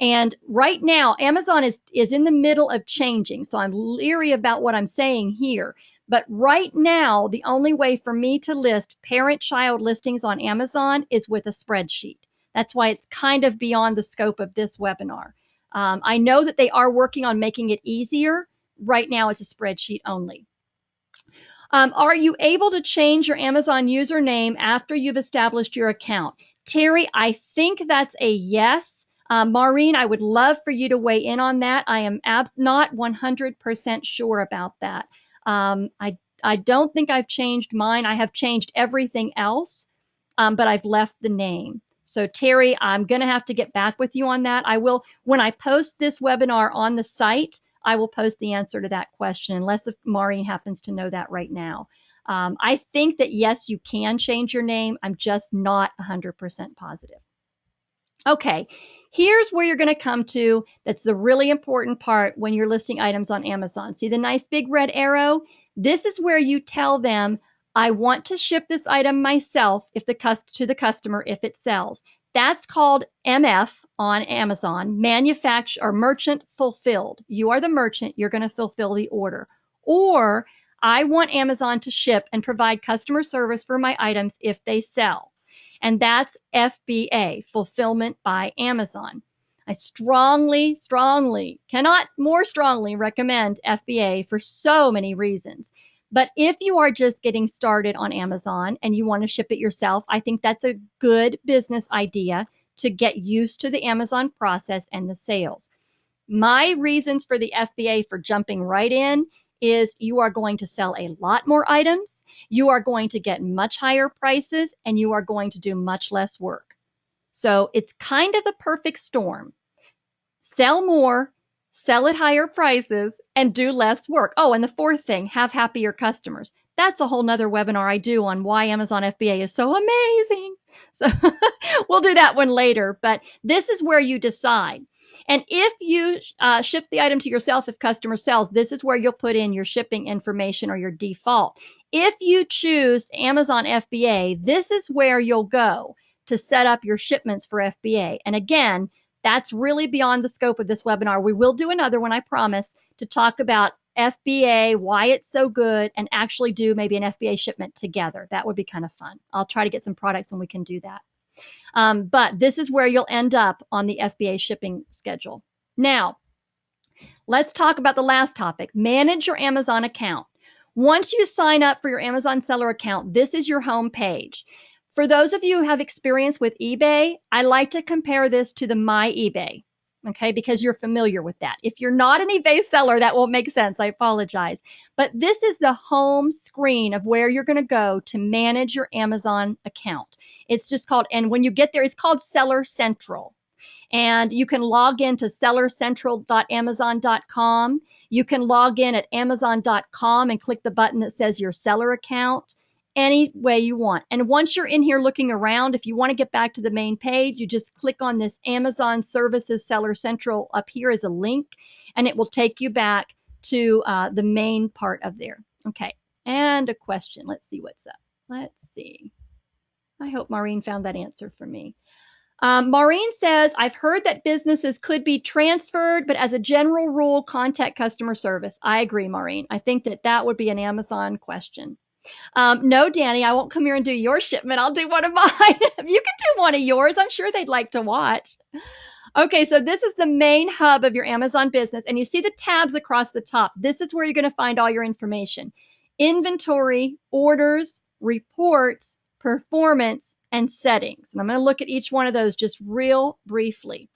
And right now, Amazon is in the middle of changing. So I'm leery about what I'm saying here. But right now, the only way for me to list parent-child listings on Amazon is with a spreadsheet. That's why it's kind of beyond the scope of this webinar. I know that they are working on making it easier. Right now, it's a spreadsheet only. Are you able to change your Amazon username after you've established your account? Terry, I think that's a yes. Maureen, I would love for you to weigh in on that. I am not 100% sure about that. I don't think I've changed mine. I have changed everything else, but I've left the name. So Terry, I'm going to have to get back with you on that. I will, when I post this webinar on the site, I will post the answer to that question, unless if Maureen happens to know that right now. I think that yes, you can change your name. I'm just not 100% positive. Okay, here's where you're going to come to. That's the really important part when you're listing items on Amazon. See the nice big red arrow? This is where you tell them, I want to ship this item myself to the customer if it sells. That's called MF on Amazon, manufacturer or merchant fulfilled. You are the merchant, you're going to fulfill the order. Or I want Amazon to ship and provide customer service for my items if they sell. And that's FBA, Fulfillment by Amazon. I strongly cannot more strongly recommend FBA for so many reasons. But if you are just getting started on Amazon and you want to ship it yourself, I think that's a good business idea to get used to the Amazon process and the sales. My reasons for the FBA for jumping right in is you are going to sell a lot more items, you are going to get much higher prices, and you are going to do much less work. So it's kind of the perfect storm. Sell more, sell at higher prices, and do less work. Oh, and the fourth thing, have happier customers. That's a whole nother webinar I do on why Amazon FBA is so amazing. So we'll do that one later, but this is where you decide. And if you ship the item to yourself, if customer sells, this is where you'll put in your shipping information or your default. If you choose Amazon FBA, this is where you'll go to set up your shipments for FBA. And again, that's really beyond the scope of this webinar. We will do another one, I promise, to talk about FBA, why it's so good, and actually do maybe an FBA shipment together. That would be kind of fun. I'll try to get some products and we can do that. But this is where you'll end up on the FBA shipping schedule. Now, let's talk about the last topic, manage your Amazon account. Once you sign up for your Amazon seller account, this is your home page. For those of you who have experience with eBay, I like to compare this to the My eBay, okay, because you're familiar with that. If you're not an eBay seller, that won't make sense. I apologize. But this is the home screen of where you're going to go to manage your Amazon account. It's just called, and when you get there, it's called Seller Central. And you can log into sellercentral.amazon.com. You can log in at amazon.com and click the button that says your seller account any way you want. And once you're in here looking around, if you want to get back to the main page, you just click on this Amazon Services Seller Central up here as a link, and it will take you back to the main part of there. Okay, and a question. Let's see what's up. Let's see. I hope Maureen found that answer for me. Maureen says, I've heard that businesses could be transferred, but as a general rule, contact customer service. I agree, Maureen. I think that that would be an Amazon question. No, Danny, I won't come here and do your shipment. I'll do one of mine. You can do one of yours. I'm sure they'd like to watch. Okay, so this is the main hub of your Amazon business, and you see the tabs across the top. This is where you're going to find all your information: inventory, orders, reports, performance, and settings. And I'm going to look at each one of those just real briefly.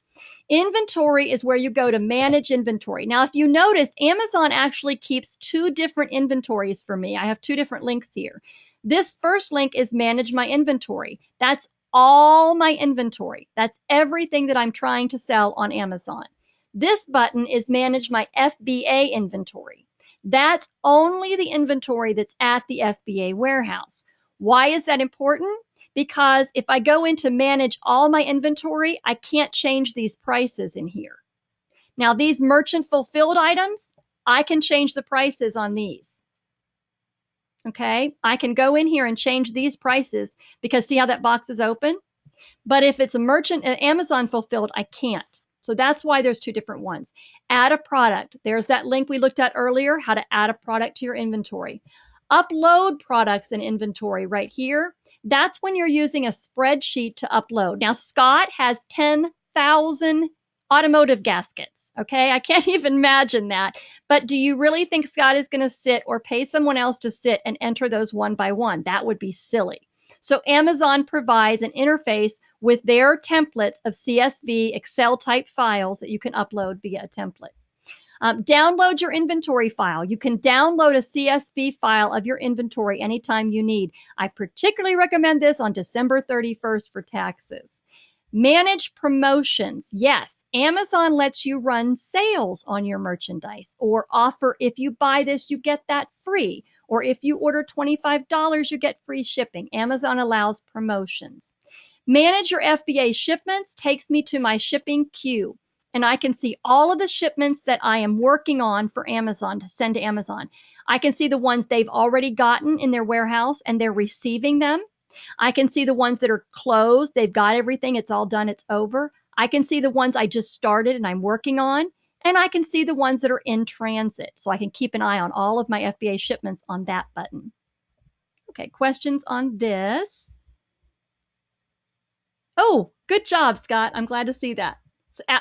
Inventory is where you go to manage inventory. Now, if you notice, Amazon actually keeps two different inventories for me. I have two different links here. This first link is manage my inventory. That's all my inventory. That's everything that I'm trying to sell on Amazon. This button is manage my FBA inventory. That's only the inventory that's at the FBA warehouse. Why is that important? Because if I go into manage all my inventory, I can't change these prices in here. Now, these merchant fulfilled items, I can change the prices on these. Okay, I can go in here and change these prices because see how that box is open? But if it's a merchant Amazon fulfilled, I can't. So that's why there's two different ones. Add a product. There's that link we looked at earlier, how to add a product to your inventory. Upload products and inventory right here. That's when you're using a spreadsheet to upload. Now, Scott has 10,000 automotive gaskets. Okay, I can't even imagine that. But do you really think Scott is going to sit or pay someone else to sit and enter those one by one? That would be silly. So Amazon provides an interface with their templates of CSV Excel type files that you can upload via a template. Download your inventory file. You can download a CSV file of your inventory anytime you need. I particularly recommend this on December 31st for taxes. Manage promotions. Yes, Amazon lets you run sales on your merchandise or offer if you buy this, you get that free. Or if you order $25, you get free shipping. Amazon allows promotions. Manage your FBA shipments takes me to my shipping queue. And I can see all of the shipments that I am working on for Amazon to send to Amazon. I can see the ones they've already gotten in their warehouse and they're receiving them. I can see the ones that are closed. They've got everything. It's all done. It's over. I can see the ones I just started and I'm working on. And I can see the ones that are in transit. So I can keep an eye on all of my FBA shipments on that button. Okay, questions on this? Oh, good job, Scott. I'm glad to see that.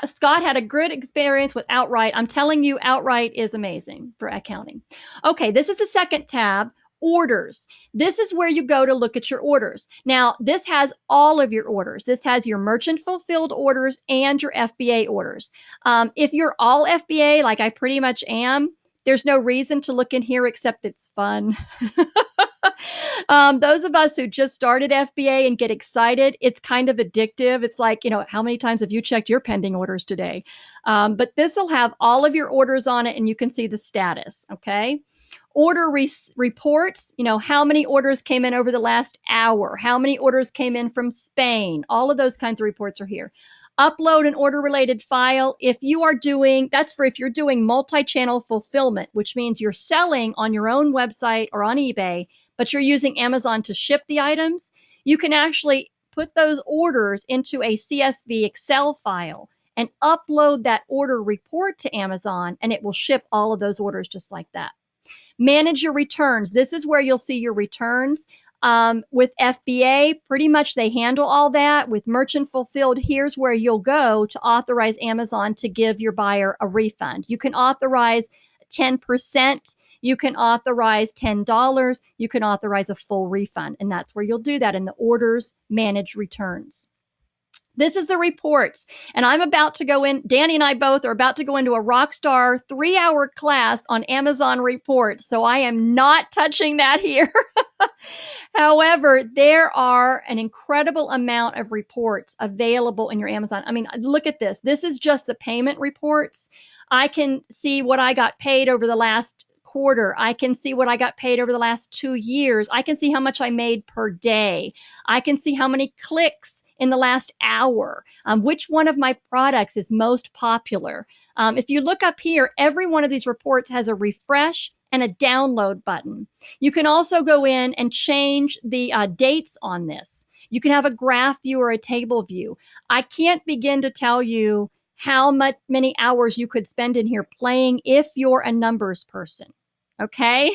Scott had a good experience with Outright. I'm telling you, Outright is amazing for accounting. Okay, this is the second tab, orders. This is where you go to look at your orders. Now, this has all of your orders. This has your merchant fulfilled orders and your FBA orders. If you're all FBA, like I pretty much am, there's no reason to look in here except it's fun. Those of us who just started FBA and get excited, it's kind of addictive. It's like, how many times have you checked your pending orders today? But this will have all of your orders on it and you can see the status, okay? Order reports, how many orders came in over the last hour, how many orders came in from Spain, all of those kinds of reports are here. Upload an order related file. If you're doing multi-channel fulfillment, which means you're selling on your own website or on eBay, but you're using Amazon to ship the items, you can actually put those orders into a CSV Excel file and upload that order report to Amazon, and it will ship all of those orders just like that. Manage your returns. This is where you'll see your returns. With FBA, pretty much they handle all that. With merchant fulfilled, here's where you'll go to authorize Amazon to give your buyer a refund. You can authorize 10%. You can authorize $10. You can authorize a full refund. And that's where you'll do that in the orders, manage returns. This is the reports. And I'm about to go in, Danny and I both are about to go into a Rockstar 3-hour class on Amazon reports. So I am not touching that here. However, there are an incredible amount of reports available in your Amazon. I mean, look at this. This is just the payment reports. I can see what I got paid over the last quarter. I can see what I got paid over the last 2 years. I can see how much I made per day. I can see how many clicks in the last hour, which one of my products is most popular. If you look up here, every one of these reports has a refresh and a download button. You can also go in and change the dates on this. You can have a graph view or a table view. I can't begin to tell you how many hours you could spend in here playing if you're a numbers person. Okay?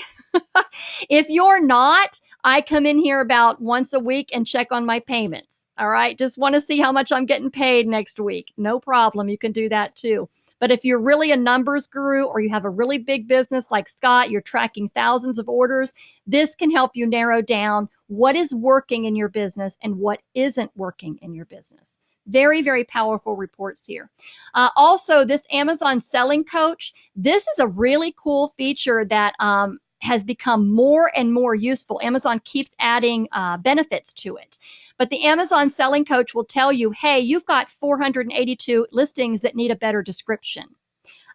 If you're not, I come in here about once a week and check on my payments. All right. Just want to see how much I'm getting paid next week. No problem. You can do that too. But if you're really a numbers guru or you have a really big business like Scott, you're tracking thousands of orders, this can help you narrow down what is working in your business and what isn't working in your business. Very, very powerful reports here. Also, this Amazon Selling Coach, this is a really cool feature that has become more and more useful. Amazon keeps adding benefits to it. But the Amazon Selling Coach will tell you, hey, you've got 482 listings that need a better description.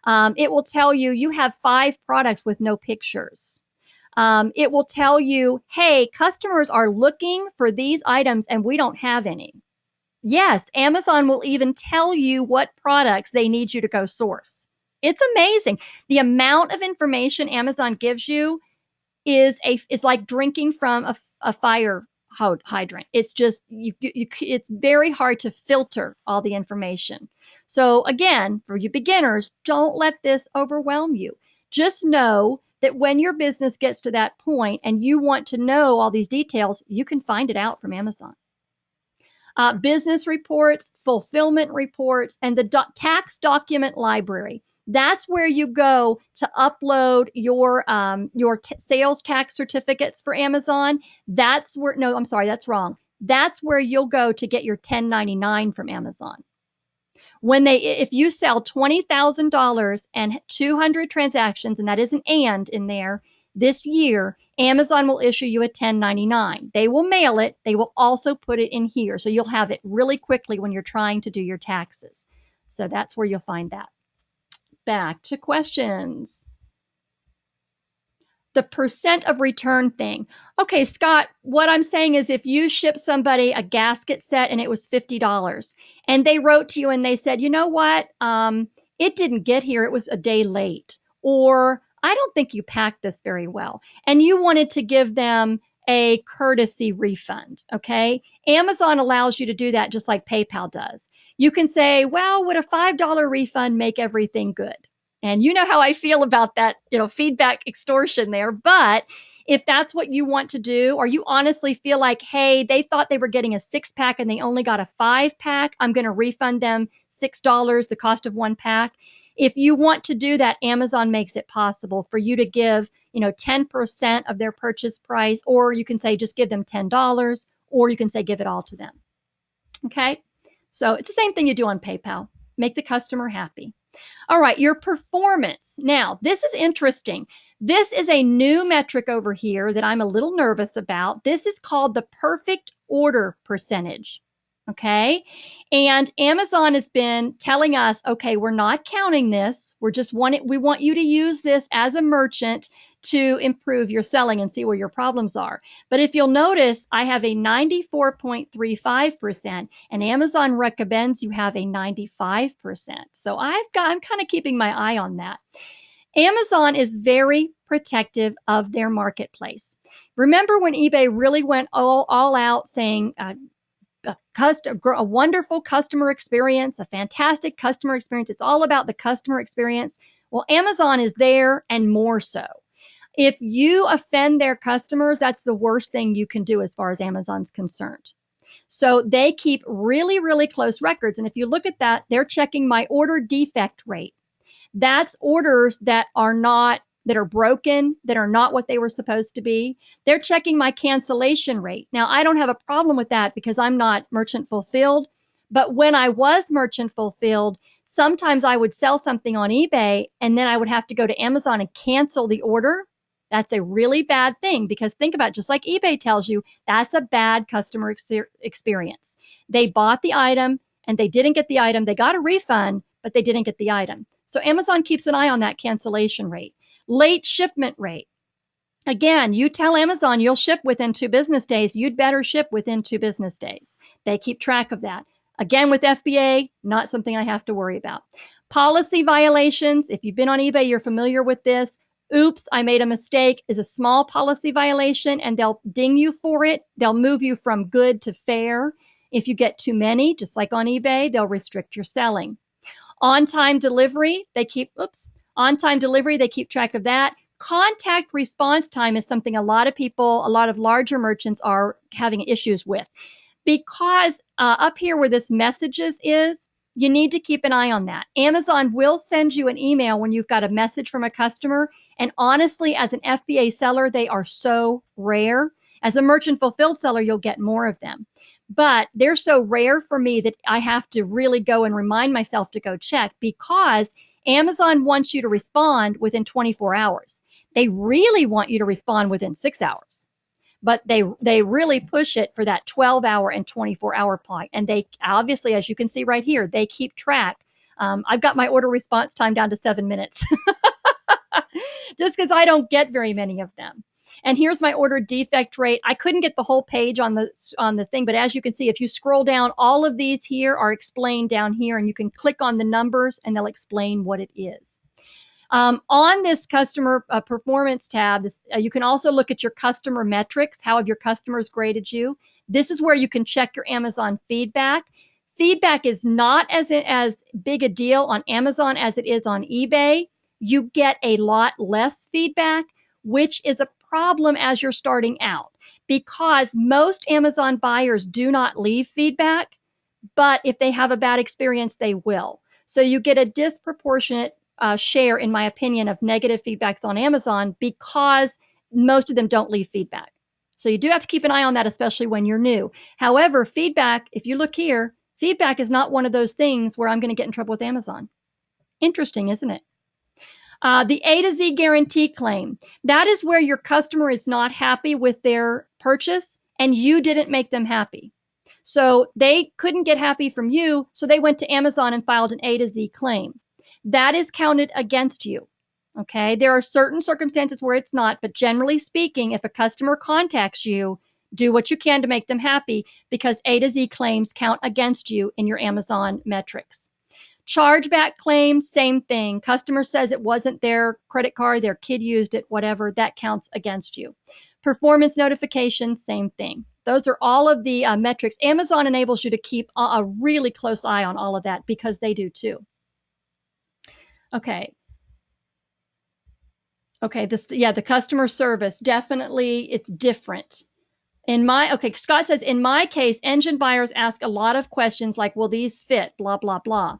It will tell you you have 5 products with no pictures. It will tell you, hey, customers are looking for these items and we don't have any. Yes, Amazon will even tell you what products they need you to go source. It's amazing. The amount of information Amazon gives you is like drinking from a fire hydrant. It's just it's very hard to filter all the information. So again, for you beginners, don't let this overwhelm you. Just know that when your business gets to that point and you want to know all these details, you can find it out from Amazon. Business reports, fulfillment reports, and the tax document library. That's where you go to upload your sales tax certificates for Amazon. That's where, no, I'm sorry, that's wrong. That's where you'll go to get your 1099 from Amazon. If you sell $20,000 and 200 transactions, and that is an and in there, this year, Amazon will issue you a 1099. They will mail it. They will also put it in here. So you'll have it really quickly when you're trying to do your taxes. So that's where you'll find that. Back to questions. The percent of return thing. Okay, Scott, what I'm saying is if you ship somebody a gasket set and it was $50 and they wrote to you and they said, you know what, it didn't get here, it was a day late, or I don't think you packed this very well, and you wanted to give them a courtesy refund, okay? Amazon allows you to do that just like PayPal does. You can say, well, would a $5 refund make everything good? And you know how I feel about that, feedback extortion there. But if that's what you want to do, or you honestly feel like, hey, they thought they were getting a 6-pack and they only got a 5-pack, I'm going to refund them $6, the cost of 1 pack. If you want to do that, Amazon makes it possible for you to give, 10% of their purchase price, or you can say just give them $10, or you can say give it all to them. Okay? So it's the same thing you do on PayPal. Make the customer happy. All right, your performance. Now, this is interesting. This is a new metric over here that I'm a little nervous about. This is called the perfect order percentage. Okay, and Amazon has been telling us, okay, we're not counting this. We want you to use this as a merchant to improve your selling and see where your problems are. But if you'll notice, I have a 94.35%, and Amazon recommends you have a 95%. So I'm kind of keeping my eye on that. Amazon is very protective of their marketplace. Remember when eBay really went all out saying, a wonderful customer experience, a fantastic customer experience. It's all about the customer experience. Well, Amazon is there and more so. If you offend their customers, that's the worst thing you can do as far as Amazon's concerned. So they keep really, really close records. And if you look at that, they're checking my order defect rate. That's orders that are broken, that are not what they were supposed to be. They're checking my cancellation rate. Now, I don't have a problem with that because I'm not merchant fulfilled. But when I was merchant fulfilled, sometimes I would sell something on eBay and then I would have to go to Amazon and cancel the order. That's a really bad thing because think about it, just like eBay tells you, that's a bad customer experience. They bought the item and they didn't get the item. They got a refund, but they didn't get the item. So Amazon keeps an eye on that cancellation rate. Late shipment rate. Again, you tell Amazon you'll ship within 2 business days. You'd better ship within 2 business days. They keep track of that. Again, with FBA, not something I have to worry about. Policy violations. If you've been on eBay, you're familiar with this. oops, I made a mistake is a small policy violation, and they'll ding you for it. They'll move you from good to fair. If you get too many, just like on eBay, they'll restrict your selling. On-time delivery, on-time delivery, they keep track of that. Contact response time is something a lot of larger merchants are having issues with, because up here where this messages is, you need to keep an eye on that. Amazon will send you an email when you've got a message from a customer. And honestly, as an FBA seller, they are so rare. As a merchant fulfilled seller, you'll get more of them. But they're so rare for me that I have to really go and remind myself to go check, because Amazon wants you to respond within 24 hours. They really want you to respond within 6 hours. But they really push it for that 12-hour and 24-hour point. And they obviously, as you can see right here, they keep track. I've got my order response time down to 7 minutes just because I don't get very many of them. And here's my order defect rate. I couldn't get the whole page on the thing, but as you can see, if you scroll down, all of these here are explained down here, and you can click on the numbers and they'll explain what it is. On this customer performance tab, you can also look at your customer metrics. How have your customers graded you? This is where you can check your Amazon feedback. Feedback is not as big a deal on Amazon as it is on eBay. You get a lot less feedback, which is a problem as you're starting out, because most Amazon buyers do not leave feedback, but if they have a bad experience, they will. So you get a disproportionate share, in my opinion, of negative feedbacks on Amazon, because most of them don't leave feedback. So you do have to keep an eye on that, especially when you're new. However, feedback, if you look here, feedback is not one of those things where I'm going to get in trouble with Amazon. Interesting, isn't it? The A to Z guarantee claim, that is where your customer is not happy with their purchase and you didn't make them happy. So they couldn't get happy from you, so they went to Amazon and filed an A to Z claim. That is counted against you. Okay, there are certain circumstances where it's not, but generally speaking, if a customer contacts you, do what you can to make them happy, because A to Z claims count against you in your Amazon metrics. Chargeback claims, same thing. Customer says it wasn't their credit card, their kid used it, whatever, that counts against you. Performance notifications, same thing. Those are all of the metrics. Amazon enables you to keep a really close eye on all of that, because they do too. Okay, the customer service, definitely it's different. Scott says, in my case, engine buyers ask a lot of questions like, will these fit, blah, blah, blah.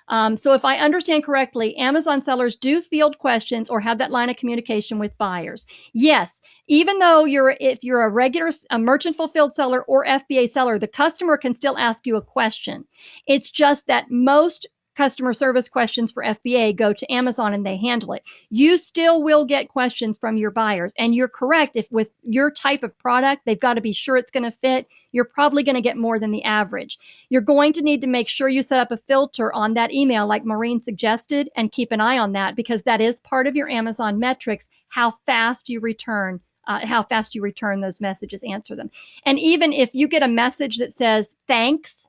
So if I understand correctly, Amazon sellers do field questions or have that line of communication with buyers. Yes, even though if you're a merchant fulfilled seller or FBA seller, the customer can still ask you a question. It's just that most customer service questions for FBA go to Amazon and they handle it. You still will get questions from your buyers, and you're correct. If with your type of product, they've got to be sure it's going to fit, you're probably going to get more than the average. You're going to need to make sure you set up a filter on that email like Maureen suggested, and keep an eye on that, because that is part of your Amazon metrics, how fast you return those messages, answer them. And even if you get a message that says thanks,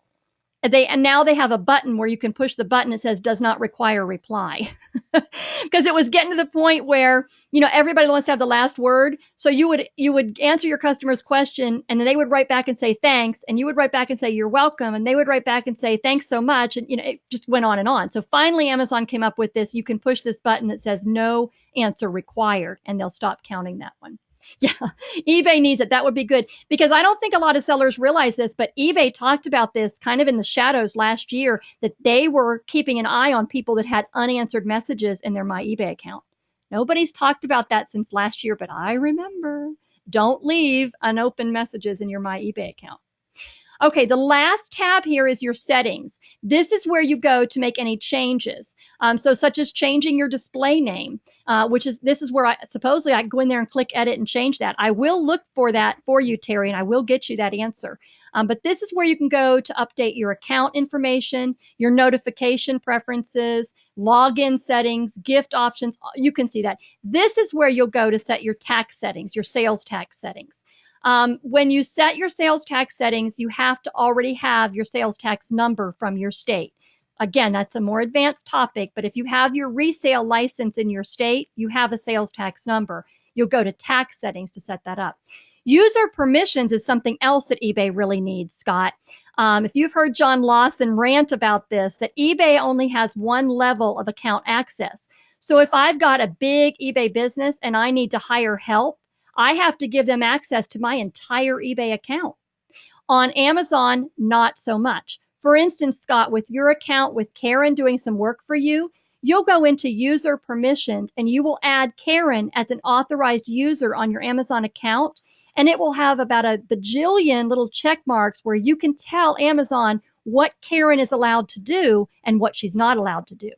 now they have a button where you can push the button that says does not require reply. Because it was getting to the point where, everybody wants to have the last word. So you would answer your customer's question, and then they would write back and say thanks, and you would write back and say you're welcome, and they would write back and say thanks so much, and it just went on and on. So finally Amazon came up with this: you can push this button that says no answer required, and they'll stop counting that one. Yeah, eBay needs it. That would be good, because I don't think a lot of sellers realize this, but eBay talked about this kind of in the shadows last year, that they were keeping an eye on people that had unanswered messages in their My eBay account. Nobody's talked about that since last year, but I remember. Don't leave unopened messages in your My eBay account. Okay, the last tab here is your settings. This is where you go to make any changes. So such as changing your display name, this is where I can go in there and click edit and change that. I will look for that for you, Terry, and I will get you that answer. But this is where you can go to update your account information, your notification preferences, login settings, gift options. You can see that. This is where you'll go to set your tax settings, your sales tax settings. When you set your sales tax settings, you have to already have your sales tax number from your state. Again, that's a more advanced topic, but if you have your resale license in your state, you have a sales tax number. You'll go to tax settings to set that up. User permissions is something else that eBay really needs, Scott. If you've heard John Lawson rant about this, that eBay only has one level of account access. So if I've got a big eBay business and I need to hire help, I have to give them access to my entire eBay account. On Amazon, not so much. For instance, Scott, with your account with Karen doing some work for you, you'll go into user permissions and you will add Karen as an authorized user on your Amazon account. And it will have about a bajillion little check marks where you can tell Amazon what Karen is allowed to do and what she's not allowed to do.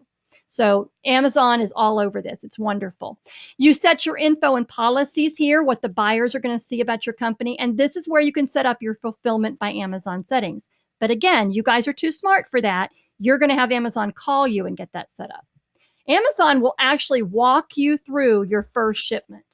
So Amazon is all over this. It's wonderful. You set your info and policies here, what the buyers are going to see about your company. And this is where you can set up your fulfillment by Amazon settings. But again, you guys are too smart for that. You're going to have Amazon call you and get that set up. Amazon will actually walk you through your first shipment.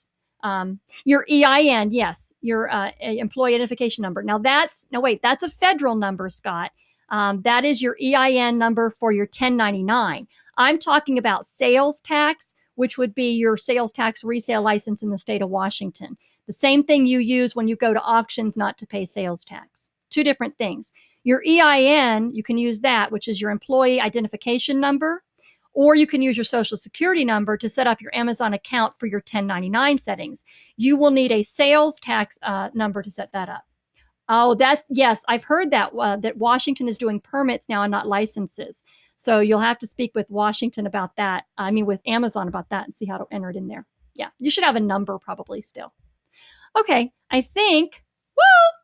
Your EIN, yes, your employee identification number. Now that's a federal number, Scott. That is your EIN number for your 1099. I'm talking about sales tax, which would be your sales tax resale license in the state of Washington. The same thing you use when you go to auctions not to pay sales tax. Two different things. Your EIN, you can use that, which is your employee identification number, or you can use your social security number to set up your Amazon account for your 1099 settings. You will need a sales tax number to set that up. Oh, yes, I've heard that that Washington is doing permits now and not licenses. So you'll have to speak with Washington about that. I mean, with Amazon about that and see how to enter it in there. Yeah, you should have a number probably still. Okay, I think,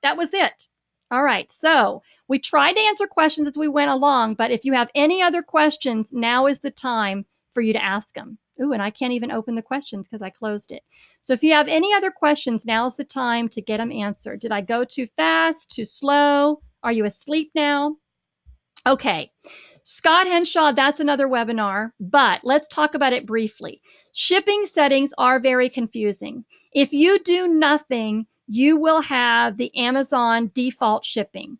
that was it. All right, so we tried to answer questions as we went along, but if you have any other questions, now is the time for you to ask them. Ooh, and I can't even open the questions because I closed it. So if you have any other questions, now's the time to get them answered. Did I go too fast, too slow? Are you asleep now? Okay. Scott Henshaw, that's another webinar, but let's talk about it briefly. Shipping settings are very confusing. If you do nothing, you will have the Amazon default shipping.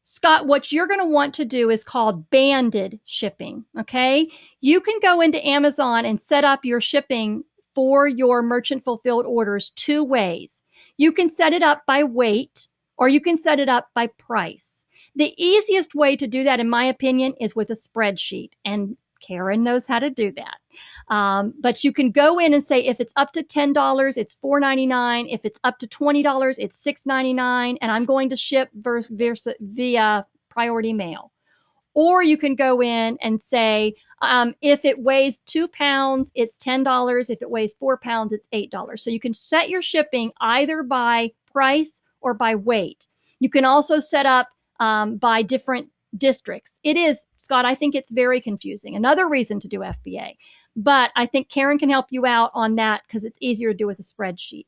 Scott, what you're going to want to do is called banded shipping, okay? You can go into Amazon and set up your shipping for your merchant fulfilled orders two ways. You can set it up by weight or you can set it up by price. The easiest way to do that, in my opinion, is with a spreadsheet, and Karen knows how to do that. But you can go in and say, if it's up to $10, it's $4.99. If it's up to $20, it's $6.99, and I'm going to ship via priority mail. Or you can go in and say, if it weighs 2 pounds, it's $10. If it weighs 4 pounds, it's $8. So you can set your shipping either by price or by weight. You can also set up by different districts. It is, Scott, I think it's very confusing. Another reason to do FBA. But I think Karen can help you out on that because it's easier to do with a spreadsheet.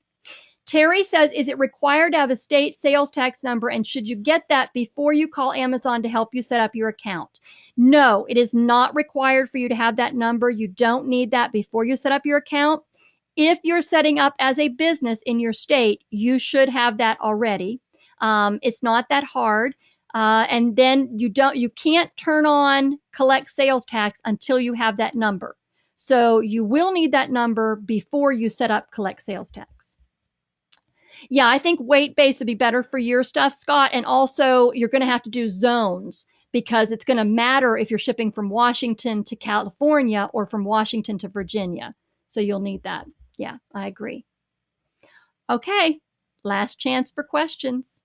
Terry says, is it required to have a state sales tax number, and should you get that before you call Amazon to help you set up your account? No, it is not required for you to have that number. You don't need that before you set up your account. If you're setting up as a business in your state, you should have that already. It's not that hard. And then you can't turn on collect sales tax until you have that number. So you will need that number before you set up collect sales tax. Yeah, I think weight-based would be better for your stuff, Scott. And also you're going to have to do zones because it's going to matter if you're shipping from Washington to California or from Washington to Virginia. So you'll need that. Yeah, I agree. Okay, last chance for questions.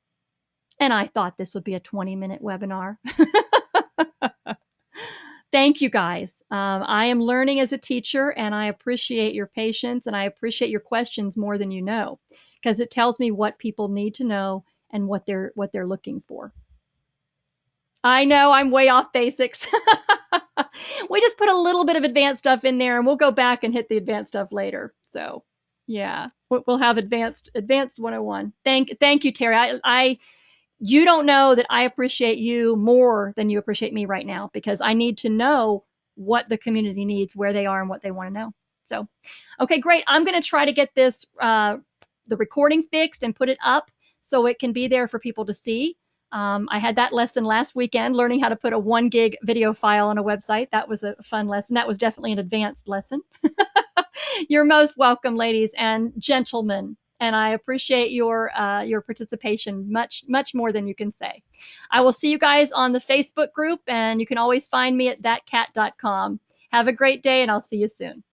And I thought this would be a 20-minute webinar. Thank you, guys. I am learning as a teacher, and I appreciate your patience, and I appreciate your questions more than you know, because it tells me what people need to know and what they're looking for. I know I'm way off basics. We just put a little bit of advanced stuff in there, and we'll go back and hit the advanced stuff later. So, yeah, we'll have advanced 101. Thank you, Terry. You don't know that I appreciate you more than you appreciate me right now, because I need to know what the community needs, where they are, and what they want to know. So, okay, great. I'm going to try to get this, the recording fixed and put it up so it can be there for people to see. I had that lesson last weekend, learning how to put a 1 gig video file on a website. That was a fun lesson. That was definitely an advanced lesson. You're most welcome, ladies and gentlemen, and I appreciate your participation much more than you can say. I will see you guys on the Facebook group, and you can always find me at thatcat.com. Have a great day, and I'll see you soon.